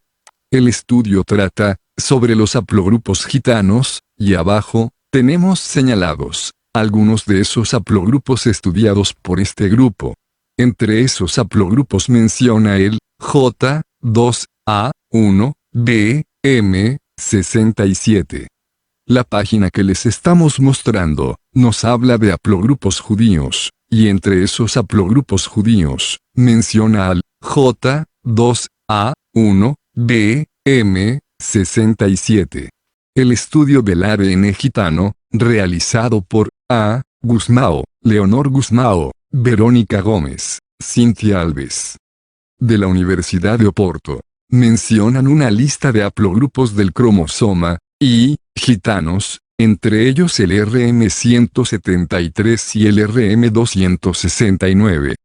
El estudio trata sobre los haplogrupos gitanos, y abajo tenemos señalados algunos de esos haplogrupos estudiados por este grupo. Entre esos haplogrupos menciona el J2A1BM67. La página que les estamos mostrando nos habla de haplogrupos judíos, y entre esos haplogrupos judíos menciona al J2A1BM67. El estudio del ADN gitano, realizado por A. Gusmao, Leonor Gusmao, Verónica Gómez, Cintia Alves, de la Universidad de Oporto, mencionan una lista de haplogrupos del cromosoma, Y, gitanos, entre ellos el RM-173 y el RM-269.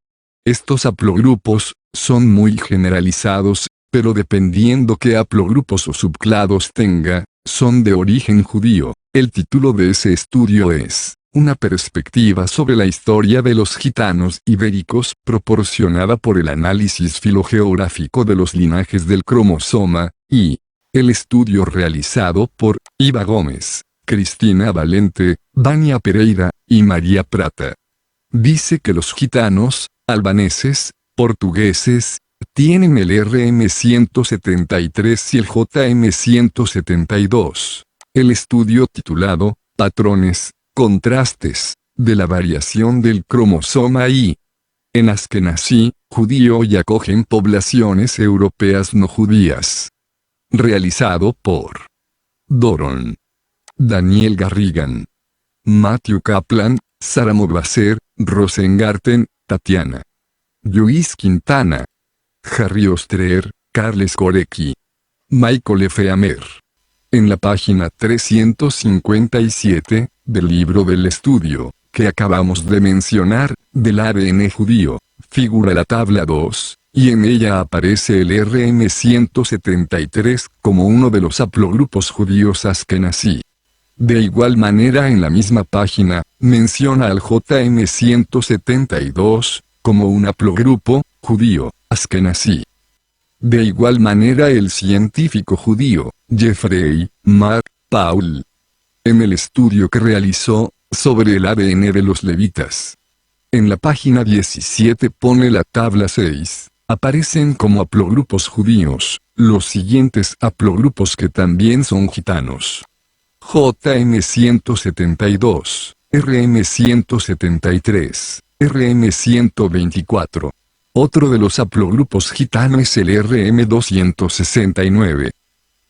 Estos haplogrupos son muy generalizados, pero dependiendo qué haplogrupos o subclados tenga, son de origen judío. El título de ese estudio es Una perspectiva sobre la historia de los gitanos ibéricos proporcionada por el análisis filogeográfico de los linajes del cromosoma, y el estudio realizado por Iva Gómez, Cristina Valente, Vania Pereira y María Prata. Dice que los gitanos, albaneses, portugueses, tienen el RM-173 y el JM-172. El estudio titulado Patrones, contrastes, de la variación del cromosoma Y. En Askenazí, judío y acogen poblaciones europeas no judías. Realizado por Doron, Daniel Garrigan, Matthew Kaplan, Sara Mobaser, Rosengarten, Tatiana, Luis Quintana, Harry Ostrer, Carles Korecki, Michael F. Amer. En la página 357 del libro del estudio, que acabamos de mencionar, del ADN judío, figura la tabla 2, y en ella aparece el RM-173 como uno de los haplogrupos judíos askenazí. De igual manera en la misma página, menciona al JM-172, como un haplogrupo judío askenazí. De igual manera el científico judío, Jeffrey Mark Paul, en el estudio que realizó sobre el ADN de los levitas. En la página 17 pone la tabla 6, aparecen como haplogrupos judíos, los siguientes haplogrupos que también son gitanos. JM-172, RM-173, RM-124. Otro de los haplogrupos gitanos es el RM-269.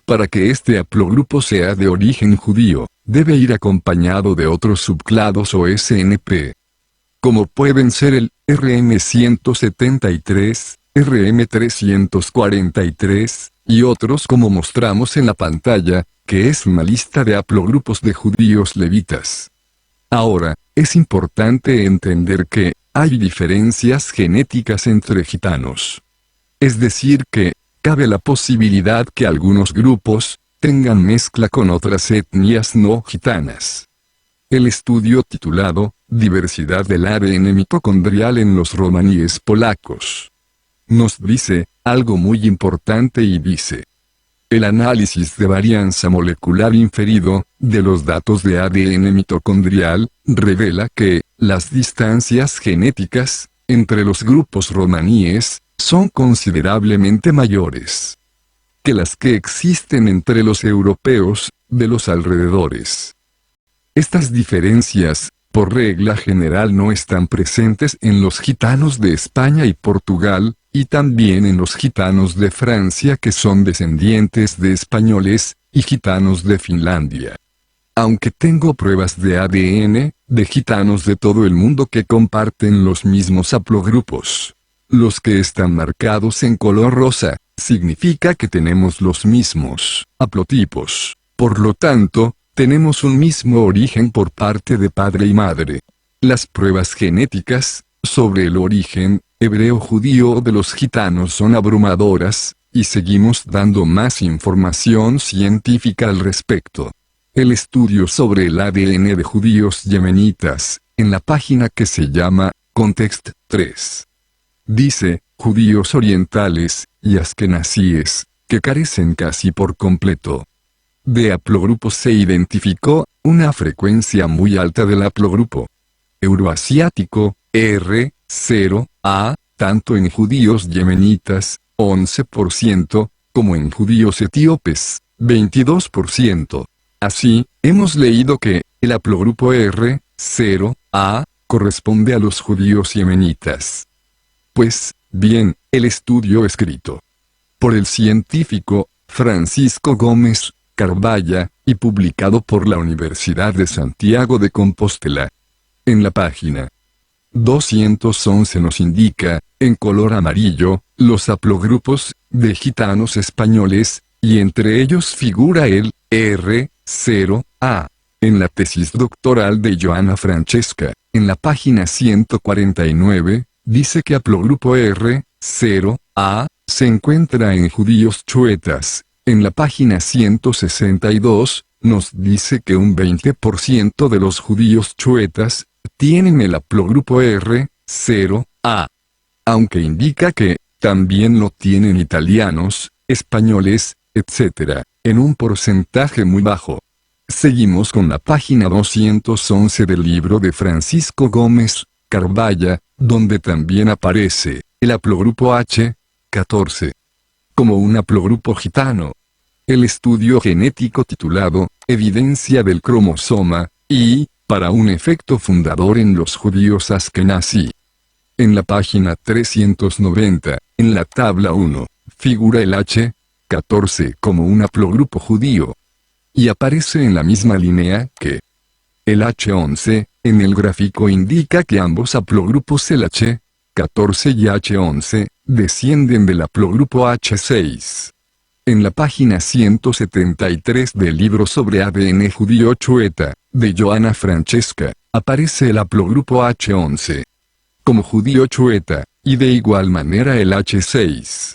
Para que este haplogrupo sea de origen judío, debe ir acompañado de otros subclados o SNP, como pueden ser el RM-173, RM-343, y otros como mostramos en la pantalla, que es una lista de haplogrupos de judíos levitas. Ahora, es importante entender que hay diferencias genéticas entre gitanos. Es decir que, cabe la posibilidad que algunos grupos tengan mezcla con otras etnias no gitanas. El estudio titulado Diversidad del ADN mitocondrial en los romaníes polacos nos dice algo muy importante y dice: el análisis de varianza molecular inferido de los datos de ADN mitocondrial revela que las distancias genéticas entre los grupos romaníes son considerablemente mayores que las que existen entre los europeos de los alrededores. Estas diferencias, por regla general, no están presentes en los gitanos de España y Portugal, y también en los gitanos de Francia que son descendientes de españoles, y gitanos de Finlandia. Aunque tengo pruebas de ADN, de gitanos de todo el mundo que comparten los mismos haplogrupos. Los que están marcados en color rosa, significa que tenemos los mismos haplotipos. Por lo tanto, tenemos un mismo origen por parte de padre y madre. Las pruebas genéticas sobre el origen hebreo-judío de los gitanos son abrumadoras, y seguimos dando más información científica al respecto. El estudio sobre el ADN de judíos yemenitas, en la página que se llama Context 3. Dice, judíos orientales y askenazíes, que carecen casi por completo de haplogrupos. Se identificó una frecuencia muy alta del haplogrupo euroasiático, R0A, tanto en judíos yemenitas, 11%, como en judíos etíopes, 22%. Así, hemos leído que el haplogrupo R0A corresponde a los judíos yemenitas. Pues, bien, el estudio escrito por el científico Francisco Gómez Carballa, y publicado por la Universidad de Santiago de Compostela, en la página 211 nos indica, en color amarillo, los haplogrupos de gitanos españoles, y entre ellos figura el R0A. En la tesis doctoral de Johanna Francesca, en la página 149, dice que haplogrupo R0A se encuentra en judíos chuetas. En la página 162, nos dice que un 20% de los judíos chuetas tienen el haplogrupo R0A. Aunque indica que también lo tienen italianos, españoles, etc., en un porcentaje muy bajo. Seguimos con la página 211 del libro de Francisco Gómez Carballa, donde también aparece el haplogrupo H14 como un haplogrupo gitano. El estudio genético titulado Evidencia del cromosoma Y, para un efecto fundador en los judíos askenazí. En la página 390, en la tabla 1, figura el H14 como un haplogrupo judío. Y aparece en la misma línea que el H11, en el gráfico indica que ambos haplogrupos, el H14 y H11, descienden del haplogrupo H6. En la página 173 del libro sobre ADN judío chueta, de Johanna Francesca, aparece el haplogrupo H11 como judío chueta, y de igual manera el H6.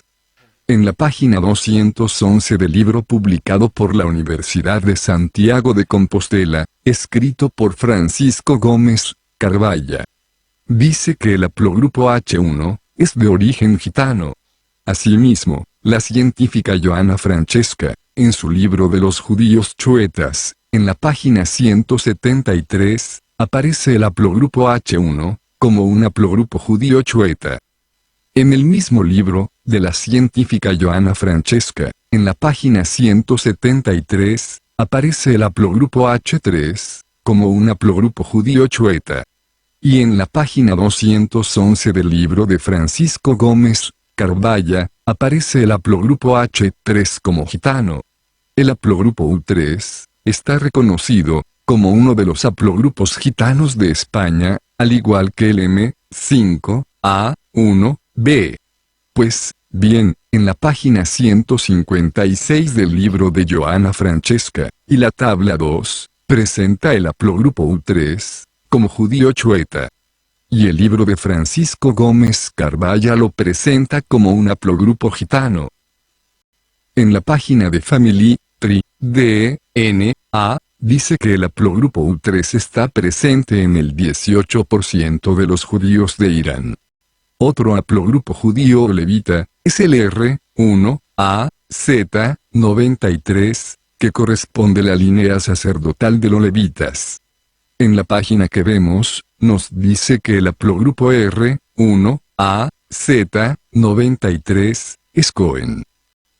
En la página 211 del libro publicado por la Universidad de Santiago de Compostela, escrito por Francisco Gómez Carballa, dice que el haplogrupo H1 es de origen gitano. Asimismo, la científica Johanna Francesca, en su libro de los judíos chuetas, en la página 173, aparece el haplogrupo H1 como un haplogrupo judío chueta. En el mismo libro, de la científica Johanna Francesca, en la página 173, aparece el haplogrupo H3, como un haplogrupo judío chueta. Y en la página 211 del libro de Francisco Gómez Carballa, aparece el haplogrupo H3 como gitano. El haplogrupo U3, está reconocido, como uno de los haplogrupos gitanos de España, al igual que el M5A1B. Pues, bien, en la página 156 del libro de Johanna Francesca, y la tabla 2, presenta el haplogrupo U3, como judío chueta. Y el libro de Francisco Gómez Carballa lo presenta como un haplogrupo gitano. En la página de Family Tree DNA, dice que el haplogrupo U3 está presente en el 18% de los judíos de Irán. Otro haplogrupo judío o levita, es el R1AZ93, que corresponde a la línea sacerdotal de los levitas. En la página que vemos, nos dice que el haplogrupo R1AZ93 es Cohen.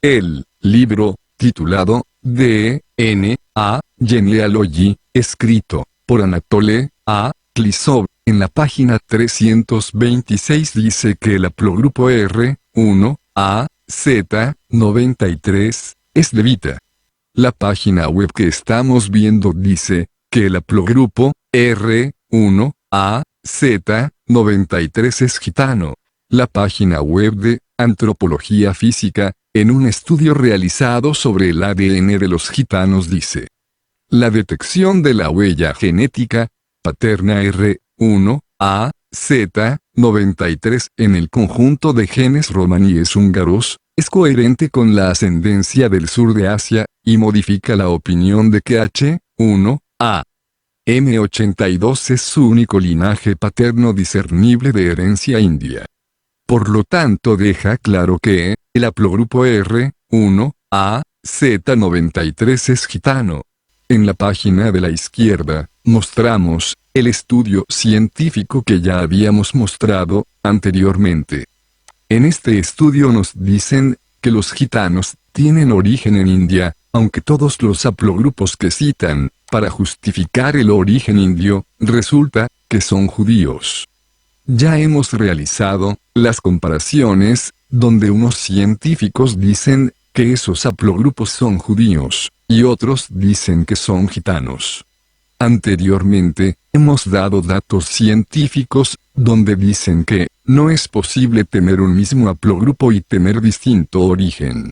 El libro, titulado DNA Genealogy, escrito por Anatole A. Klisov, en la página 326 dice que el haplogrupo R1AZ93 es levita. La página web que estamos viendo dice que el haplogrupo R1AZ93 es gitano. La página web de Antropología Física, en un estudio realizado sobre el ADN de los gitanos dice: la detección de la huella genética paterna R1AZ93 en el conjunto de genes romaníes húngaros es coherente con la ascendencia del sur de Asia, y modifica la opinión de que H1AM82 es su único linaje paterno discernible de herencia india. Por lo tanto, deja claro que el haplogrupo R1AZ93 es gitano. En la página de la izquierda, mostramos el estudio científico que ya habíamos mostrado anteriormente. En este estudio nos dicen que los gitanos tienen origen en India, aunque todos los haplogrupos que citan, para justificar el origen indio, resulta que son judíos. Ya hemos realizado las comparaciones, donde unos científicos dicen que esos haplogrupos son judíos, y otros dicen que son gitanos. Anteriormente, hemos dado datos científicos, donde dicen que no es posible tener un mismo haplogrupo y tener distinto origen.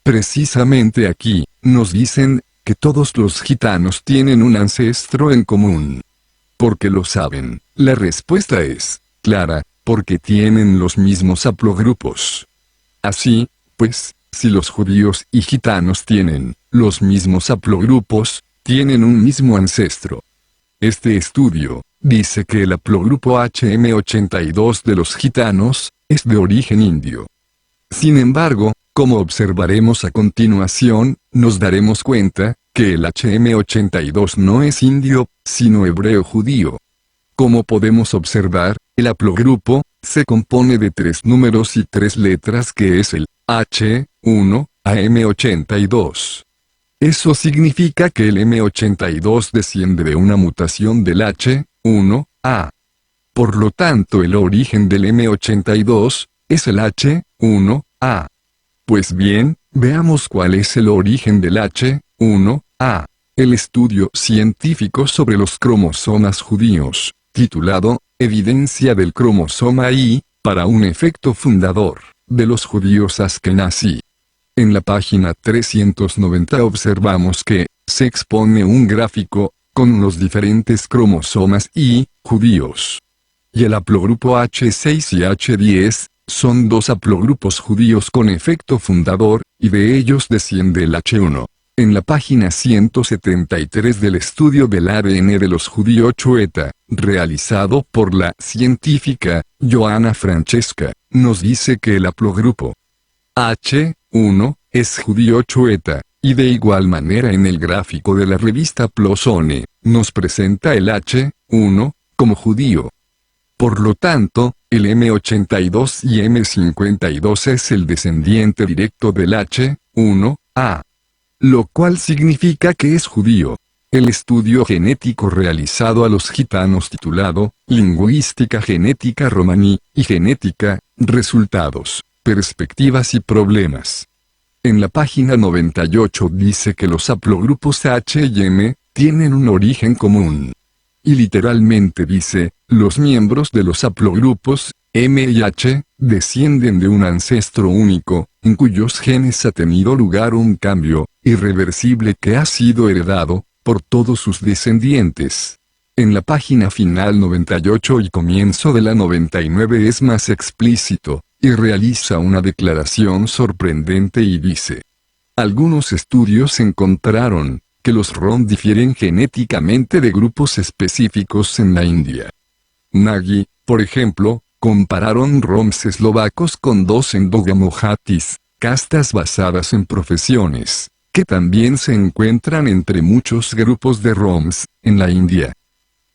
Precisamente aquí, nos dicen que todos los gitanos tienen un ancestro en común? ¿Por qué lo saben? La respuesta es clara, porque tienen los mismos haplogrupos. Así, pues, si los judíos y gitanos tienen los mismos haplogrupos, tienen un mismo ancestro. Este estudio dice que el haplogrupo HM82 de los gitanos es de origen indio. Sin embargo, como observaremos a continuación, nos daremos cuenta que el HM82 no es indio, sino hebreo judío. Como podemos observar, el haplogrupo se compone de 3 números y 3 letras, que es el H1 a M82. Eso significa que el M82 desciende de una mutación del H1A. Por lo tanto, el origen del M82 es el H1A. Pues bien, veamos cuál es el origen del H1A. El estudio científico sobre los cromosomas judíos, titulado Evidencia del cromosoma Y, para un efecto fundador, de los judíos askenazí. En la página 390 observamos que se expone un gráfico con los diferentes cromosomas Y judíos. Y el haplogrupo H6 y H10 son 2 haplogrupos judíos con efecto fundador, y de ellos desciende el H1. En la página 173 del estudio del ADN de los judíos Chueta, realizado por la científica Johanna Francesca, nos dice que el haplogrupo H1 es judío Chueta, y de igual manera en el gráfico de la revista Plosone, nos presenta el H1 como judío. Por lo tanto, el M82 y M52 es el descendiente directo del H1A. Lo cual significa que es judío. El estudio genético realizado a los gitanos titulado Lingüística genética romaní y genética, resultados, perspectivas y problemas. En la página 98 dice que los haplogrupos H y M tienen un origen común. Y literalmente dice, los miembros de los haplogrupos M y H descienden de un ancestro único, en cuyos genes ha tenido lugar un cambio irreversible que ha sido heredado por todos sus descendientes. En la página final 98 y comienzo de la 99 es más explícito, y realiza una declaración sorprendente y dice: algunos estudios encontraron que los rom difieren genéticamente de grupos específicos en la India. Nagy, por ejemplo, compararon roms eslovacos con 2 endogamojatis, castas basadas en profesiones, que también se encuentran entre muchos grupos de roms en la India.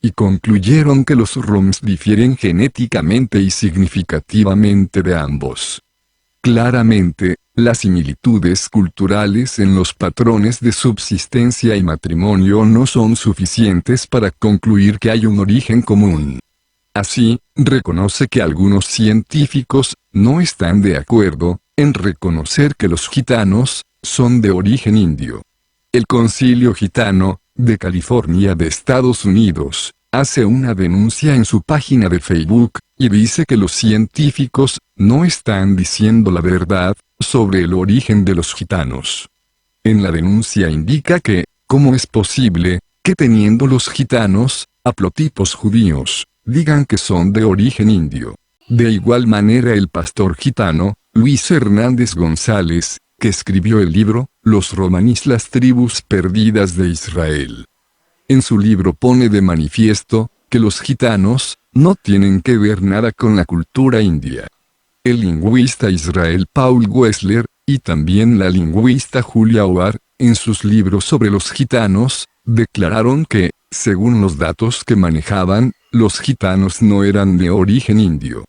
Y concluyeron que los roms difieren genéticamente y significativamente de ambos. Claramente, las similitudes culturales en los patrones de subsistencia y matrimonio no son suficientes para concluir que hay un origen común. Así, reconoce que algunos científicos no están de acuerdo en reconocer que los gitanos son de origen indio. El Concilio Gitano de California de Estados Unidos hace una denuncia en su página de Facebook, y dice que los científicos no están diciendo la verdad sobre el origen de los gitanos. En la denuncia indica que, ¿cómo es posible que teniendo los gitanos haplotipos judíos, digan que son de origen indio? De igual manera el pastor gitano, Luis Hernández González, que escribió el libro, Los romaníes, las tribus perdidas de Israel. En su libro pone de manifiesto, que los gitanos, no tienen que ver nada con la cultura india. El lingüista Israel Paul Wessler, y también la lingüista Julia Oar, en sus libros sobre los gitanos, declararon que, según los datos que manejaban, los gitanos no eran de origen indio,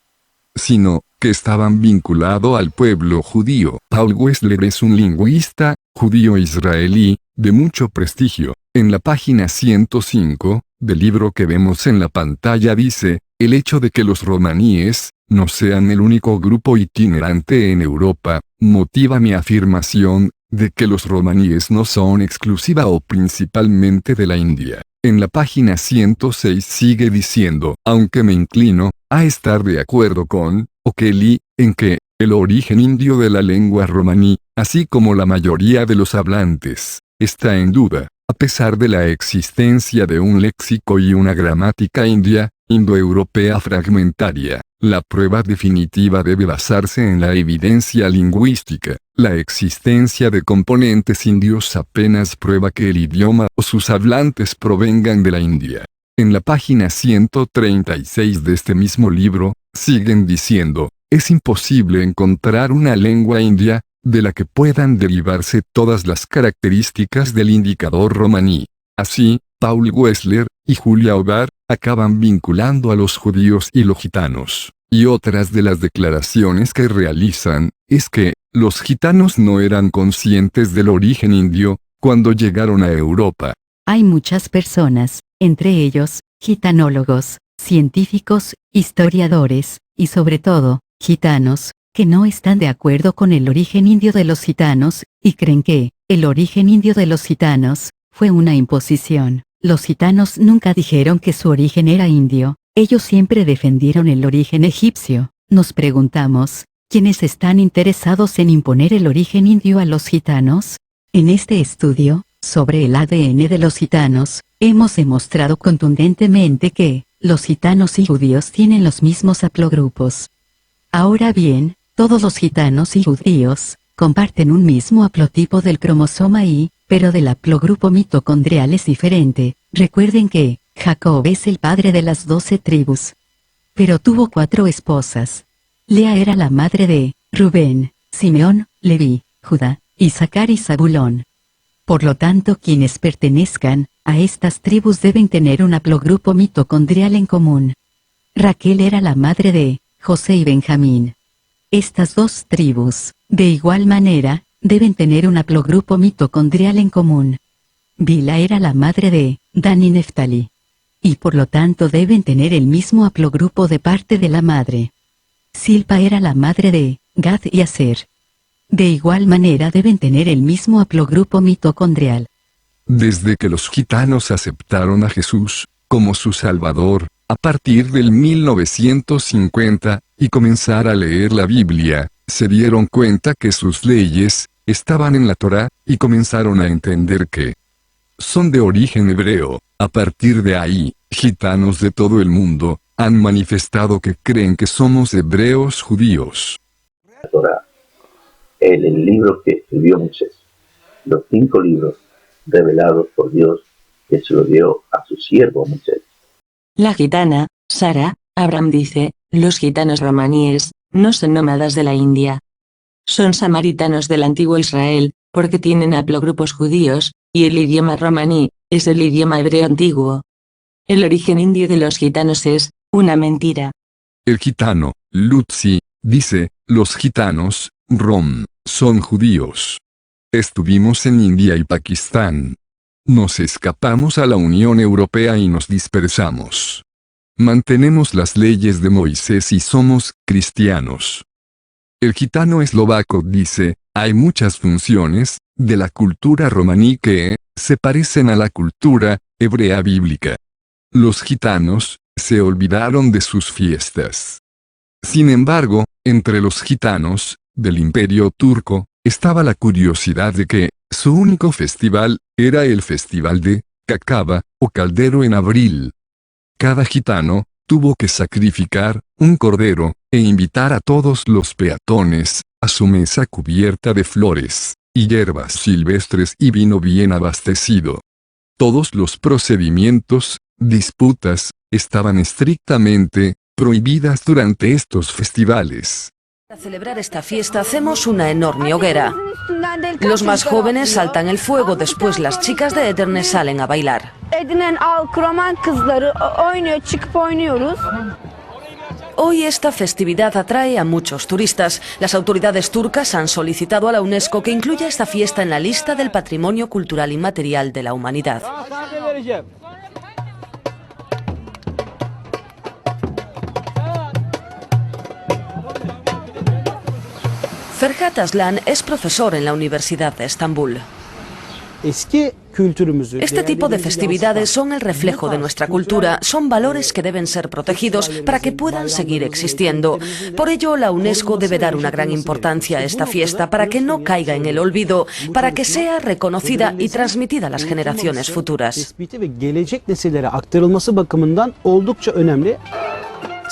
sino que estaban vinculados al pueblo judío. Paul Wessler es un lingüista judío israelí de mucho prestigio. En la página 105 del libro que vemos en la pantalla dice: el hecho de que los romaníes no sean el único grupo itinerante en Europa motiva mi afirmación de que los romaníes no son exclusiva o principalmente de la India. En la página 106 sigue diciendo: aunque me inclino a estar de acuerdo con O'Kelly en que el origen indio de la lengua romaní, así como la mayoría de los hablantes está en duda, a pesar de la existencia de un léxico y una gramática india, indoeuropea fragmentaria. La prueba definitiva debe basarse en la evidencia lingüística. La existencia de componentes indios apenas prueba que el idioma o sus hablantes provengan de la India. En la página 136 de este mismo libro, siguen diciendo, es imposible encontrar una lengua india, de la que puedan derivarse todas las características del indicador romaní. Así, Paul Wessler y Julia Ovar acaban vinculando a los judíos y los gitanos. Y otras de las declaraciones que realizan, es que, los gitanos no eran conscientes del origen indio, cuando llegaron a Europa. Hay muchas personas, entre ellos, gitanólogos, científicos, historiadores, y sobre todo, gitanos, que no están de acuerdo con el origen indio de los gitanos, y creen que, el origen indio de los gitanos, fue una imposición. Los gitanos nunca dijeron que su origen era indio, ellos siempre defendieron el origen egipcio. Nos preguntamos, ¿quiénes están interesados en imponer el origen indio a los gitanos? En este estudio, sobre el ADN de los gitanos, hemos demostrado contundentemente que, los gitanos y judíos tienen los mismos haplogrupos. Ahora bien, todos los gitanos y judíos, comparten un mismo haplotipo del cromosoma Y, pero del haplogrupo mitocondrial es diferente. Recuerden que, Jacob es el padre de las 12 tribus. Pero tuvo 4 esposas. Lea era la madre de Rubén, Simeón, Leví, Judá, Isaacar y Zabulón. Por lo tanto, quienes pertenezcan a estas tribus deben tener un haplogrupo mitocondrial en común. Raquel era la madre de José y Benjamín. Estas 2 tribus, de igual manera, deben tener un haplogrupo mitocondrial en común. Bila era la madre de Dan y Neftali. Y por lo tanto deben tener el mismo haplogrupo de parte de la madre. Silpa era la madre de Gad y Aser. De igual manera deben tener el mismo haplogrupo mitocondrial. Desde que los gitanos aceptaron a Jesús como su Salvador, a partir del 1950, y comenzar a leer la Biblia, se dieron cuenta que sus leyes estaban en la Torá, y comenzaron a entender que son de origen hebreo. A partir de ahí, gitanos de todo el mundo han manifestado que creen que somos hebreos judíos. La Torá, el libro que escribió Moisés, los 5 libros revelados por Dios que se lo dio a su siervo Moisés. La gitana, Sara, Abraham dice, los gitanos romaníes, no son nómadas de la India. Son samaritanos del antiguo Israel, porque tienen haplogrupos judíos, y el idioma romaní, es el idioma hebreo antiguo. El origen indio de los gitanos es una mentira. El gitano, Lutzi, dice, los gitanos, Rom, son judíos. Estuvimos en India y Pakistán. Nos escapamos a la Unión Europea y nos dispersamos. Mantenemos las leyes de Moisés y somos cristianos. El gitano eslovaco dice, hay muchas funciones de la cultura romaní que se parecen a la cultura hebrea bíblica. Los gitanos se olvidaron de sus fiestas. Sin embargo, entre los gitanos del Imperio Turco estaba la curiosidad de que su único festival era el festival de Cacaba o Caldero en abril. Cada gitano tuvo que sacrificar un cordero e invitar a todos los peatones a su mesa cubierta de flores y hierbas silvestres y vino bien abastecido. Todos los procedimientos, disputas, estaban estrictamente prohibidas durante estos festivales. Para celebrar esta fiesta hacemos una enorme hoguera. Los más jóvenes saltan el fuego, después las chicas de Edirne salen a bailar. Hoy esta festividad atrae a muchos turistas. Las autoridades turcas han solicitado a la UNESCO que incluya esta fiesta en la lista del Patrimonio Cultural Inmaterial de la Humanidad. Ferhat Aslan es profesor en la Universidad de Estambul. Este tipo de festividades son el reflejo de nuestra cultura, son valores que deben ser protegidos para que puedan seguir existiendo. Por ello, la UNESCO debe dar una gran importancia a esta fiesta para que no caiga en el olvido, para que sea reconocida y transmitida a las generaciones futuras.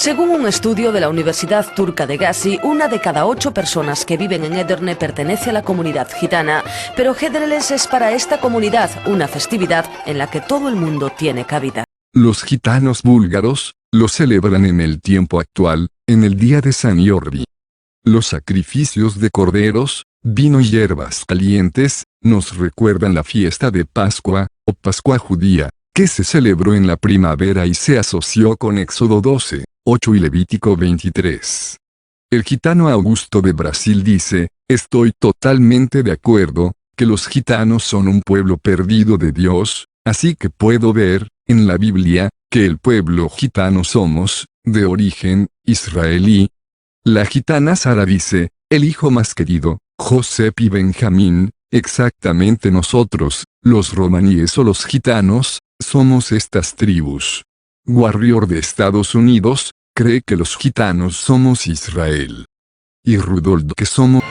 Según un estudio de la Universidad Turca de Gazi, 1 de cada 8 personas que viven en Edirne pertenece a la comunidad gitana, pero Hıdrellez es para esta comunidad una festividad en la que todo el mundo tiene cabida. Los gitanos búlgaros lo celebran en el tiempo actual, en el día de San Yorbi. Los sacrificios de corderos, vino y hierbas calientes nos recuerdan la fiesta de Pascua, o Pascua judía, que se celebró en la primavera y se asoció con Éxodo 12. 8 y Levítico 23. El gitano Augusto de Brasil dice, estoy totalmente de acuerdo, que los gitanos son un pueblo perdido de Dios, así que puedo ver, en la Biblia, que el pueblo gitano somos, de origen, israelí. La gitana Sara dice, el hijo más querido, José y Benjamín, exactamente nosotros, los romaníes o los gitanos, somos estas tribus. Warrior de Estados Unidos, cree que los gitanos somos Israel. Y Rudolf que somos...